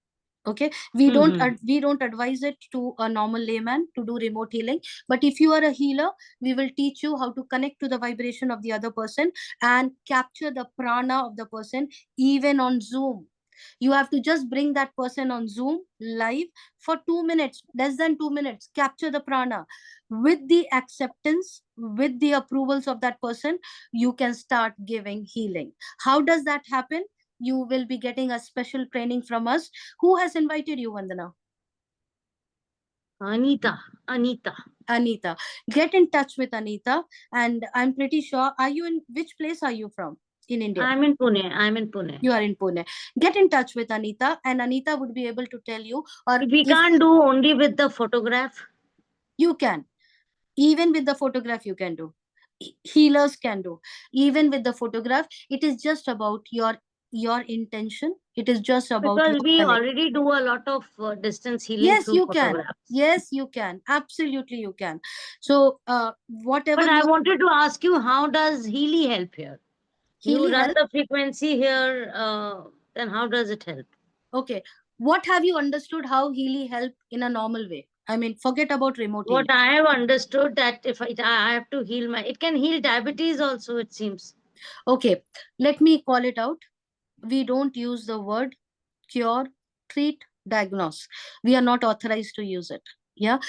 Okay, we don't advise it to a normal layman to do remote healing, but if you are a healer, we will teach you how to connect to the vibration of the other person and capture the prana of the person, even on Zoom. You have to just bring that person on Zoom live for 2 minutes, less than 2 minutes, capture the prana. With the acceptance, with the approvals of that person, you can start giving healing. How does that happen? You will be getting a special training from us. Who has invited you, Vandana? Anita. Anita. Get in touch with Anita. And I'm pretty sure, are you in, which place are you from in India? I'm in Pune. You are in Pune. Get in touch with Anita, and Anita would be able to tell you. Or we can't do only with the photograph. You can. Even with the photograph, you can do. Healers can do. Even with the photograph, it is just about your intention. It is just about because we already do a lot of distance healing through photographs. Yes, you can. Absolutely, you can. So whatever. But I wanted to ask you, how does Healy help here? You run the frequency here, then how does it help? Okay. What have you understood how Healy help in a normal way? I mean, forget about remote healing. What I have understood, that if I have to heal it can heal diabetes also, it seems. Okay, let me call it out. We don't use the word cure, treat, diagnose. We are not authorized to use it. Yeah.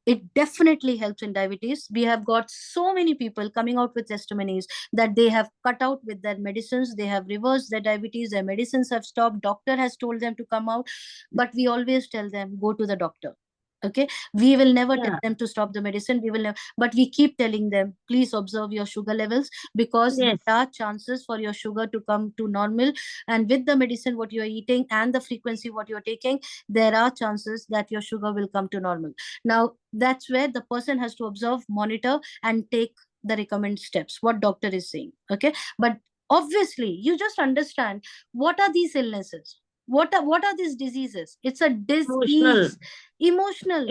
It definitely helps in diabetes. We have got so many people coming out with testimonies that they have cut out with their medicines. They have reversed their diabetes. Their medicines have stopped. Doctor has told them to come out. But we always tell them, go to the doctor. Okay, we will never tell them to stop the medicine. We will never, but we keep telling them, please observe your sugar levels, because there are chances for your sugar to come to normal. And with the medicine what you are eating and the frequency what you are taking, there are chances that your sugar will come to normal. Now that's where the person has to observe, monitor, and take the recommended steps what doctor is saying. Okay, but obviously you just understand what are these illnesses, what are these diseases. It's a disease. Emotional.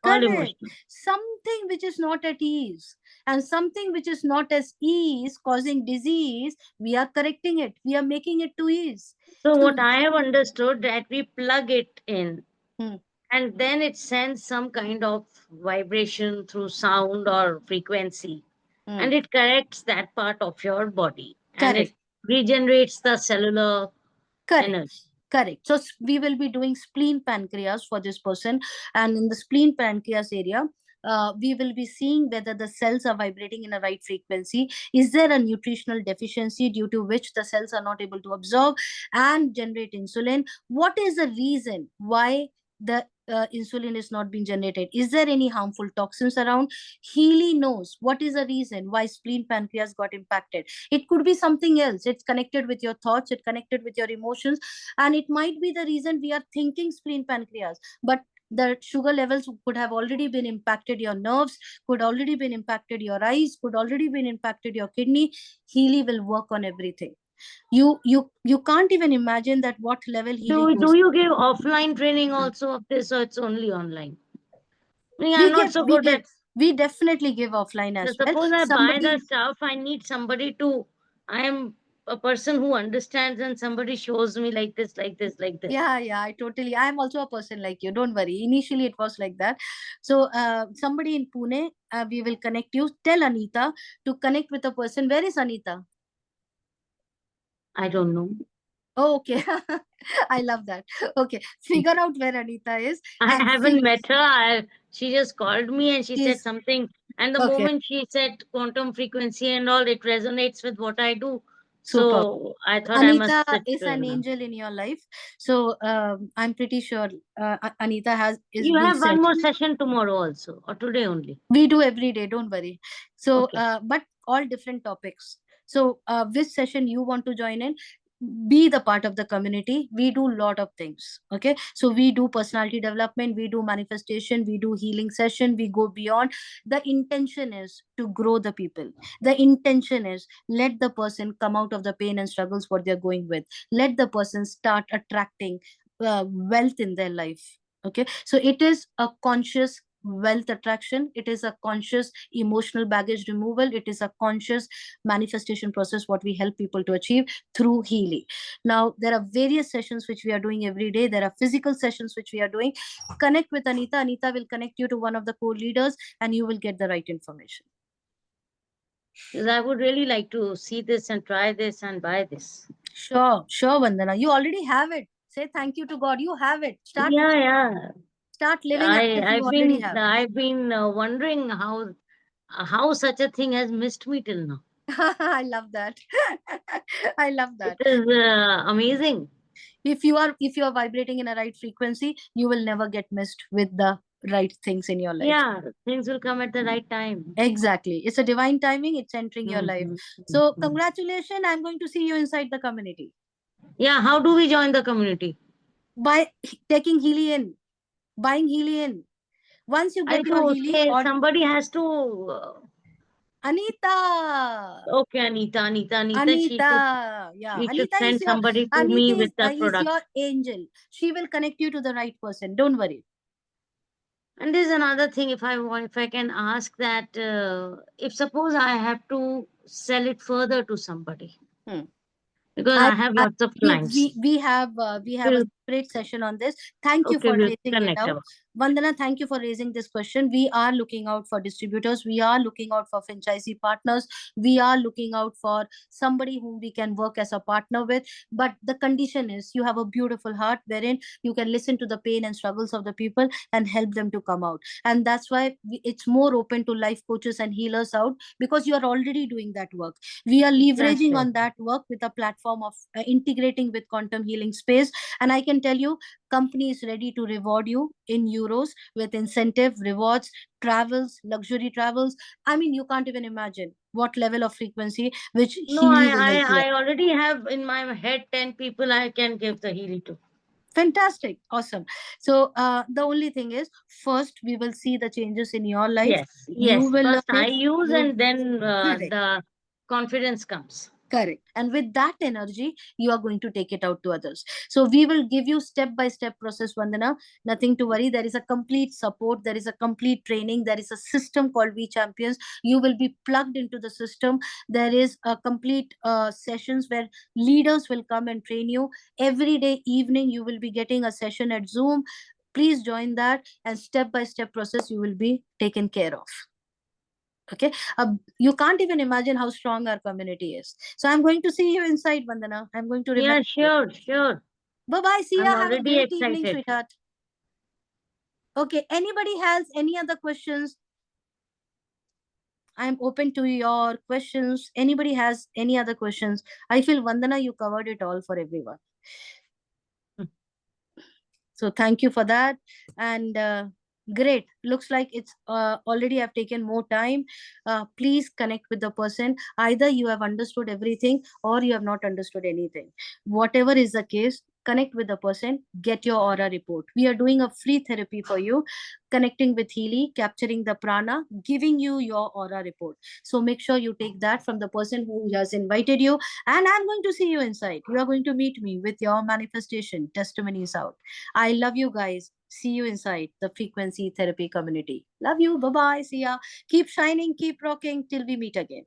Correct. Something which is not at ease, and something which is not as ease causing disease, we are correcting it, we are making it to ease. So what I have understood, that we plug it in and then it sends some kind of vibration through sound or frequency, and it corrects that part of your body. And it regenerates the cellular energy. Correct. So we will be doing spleen pancreas for this person, and in the spleen pancreas area, we will be seeing whether the cells are vibrating in a right frequency. Is there a nutritional deficiency due to which the cells are not able to absorb and generate insulin? What is the reason why the insulin is not being generated? Is there any harmful toxins around? Healy knows what is the reason why spleen pancreas got impacted. It could be something else. It's connected with your thoughts, it's connected with your emotions, and it might be the reason we are thinking spleen pancreas. But The sugar levels could have already been impacted your nerves, could already been impacted your eyes, could already been impacted your kidney. Healy will work on everything. You can't even imagine that what level Healy goes. Do you give offline training also of this, or it's only online? I mean, I'm not so good at. We definitely give offline as well. Suppose I buy the stuff, I need somebody to. I am a person who understands, and somebody shows me like this, like this, like this. Yeah, I totally. I am also a person like you. Don't worry. Initially, it was like that. So, somebody in Pune, we will connect you. Tell Anita to connect with a person. Where is Anita? I don't know. Oh, okay. I love that. Okay. Figure out where Anita is. I haven't met her. She just called me and she said something. And the Okay. moment she said quantum frequency and all, it resonates with what I do. Super. So I thought Anita I must sit. is an angel in your life. So I'm pretty sure Anita You have one more session tomorrow also, or today only? We do every day. Don't worry. So, but all different topics. So which session you want to join in? Be the part of the community. We do a lot of things. Okay, so we do personality development, we do manifestation, we do healing session, we go beyond. The intention is to grow the people. The intention is let the person come out of the pain and struggles what they're going with. Let the person start attracting wealth in their life. Okay, so it is a conscious wealth attraction. It is a conscious emotional baggage removal. It is a conscious manifestation process what we help people to achieve through Healy. Now there are various sessions which we are doing every day. There are physical sessions which we are doing. Connect with Anita. Anita will connect you to one of the co-leaders and you will get the right information. Because I would really like to see this and try this and buy this. Sure, Vandana. You already have it. Say thank you to God. You have it. Start. Start living as if you already have. I've been wondering how such a thing has missed me till now. I love that. I love that. It is amazing. If you are vibrating in a right frequency, you will never get missed with the right things in your life. Yeah, things will come at the right time. Exactly. It's a divine timing. It's entering your life. So congratulations. I'm going to see you inside the community. Yeah. How do we join the community? By taking Healy in. Buying Healy in. Once you get your Healy, somebody has to. Anita. Okay, Anita. Yeah. She should send somebody to me with the product. Is your angel. She will connect you to the right person. Don't worry. And there's another thing, if I can ask that, if suppose I have to sell it further to somebody. Because I have lots of clients. We have a great session on this. Thank you for raising it out. Vandana, thank you for raising this question. We are looking out for distributors. We are looking out for franchisee partners. We are looking out for somebody whom we can work as a partner with. But the condition is you have a beautiful heart wherein you can listen to the pain and struggles of the people and help them to come out. And that's why it's more open to life coaches and healers out, because you are already doing that work. We are leveraging on that work with a platform of integrating with quantum healing space. And I can tell you, company is ready to reward you in euros with incentive, rewards, travels, luxury travels. I mean, you can't even imagine what level of frequency which Healy will help you. I already have in my head 10 people I can give the Healy to. Fantastic. Awesome. So the only thing is, first we will see the changes in your life. Yes. First I use and then the confidence comes. Correct. And with that energy, you are going to take it out to others. So we will give you step-by-step process, Vandana. Nothing to worry. There is a complete support. There is a complete training. There is a system called We Champions. You will be plugged into the system. There is a complete sessions where leaders will come and train you. Every day evening, you will be getting a session at Zoom. Please join that, and step-by-step process you will be taken care of. Okay, you can't even imagine how strong our community is. So I'm going to see you inside, Vandana. I'm going to remember. Yeah, sure. Bye-bye. See ya. Have a great excited. Evening, sweetheart. Okay, anybody has any other questions? I'm open to your questions. Anybody has any other questions? I feel, Vandana, you covered it all for everyone. So thank you for that. And great. Looks like it's already have taken more time. Please connect with the person. Either you have understood everything or you have not understood anything. Whatever is the case, connect with the person, get your aura report. We are doing a free therapy for you, connecting with Healy, capturing the prana, giving you your aura report. So make sure you take that from the person who has invited you, and I'm going to see you inside. You are going to meet me with your manifestation testimonies out. I love you guys. See you inside the frequency therapy community. Love you. Bye-bye. See ya. Keep shining, keep rocking till we meet again.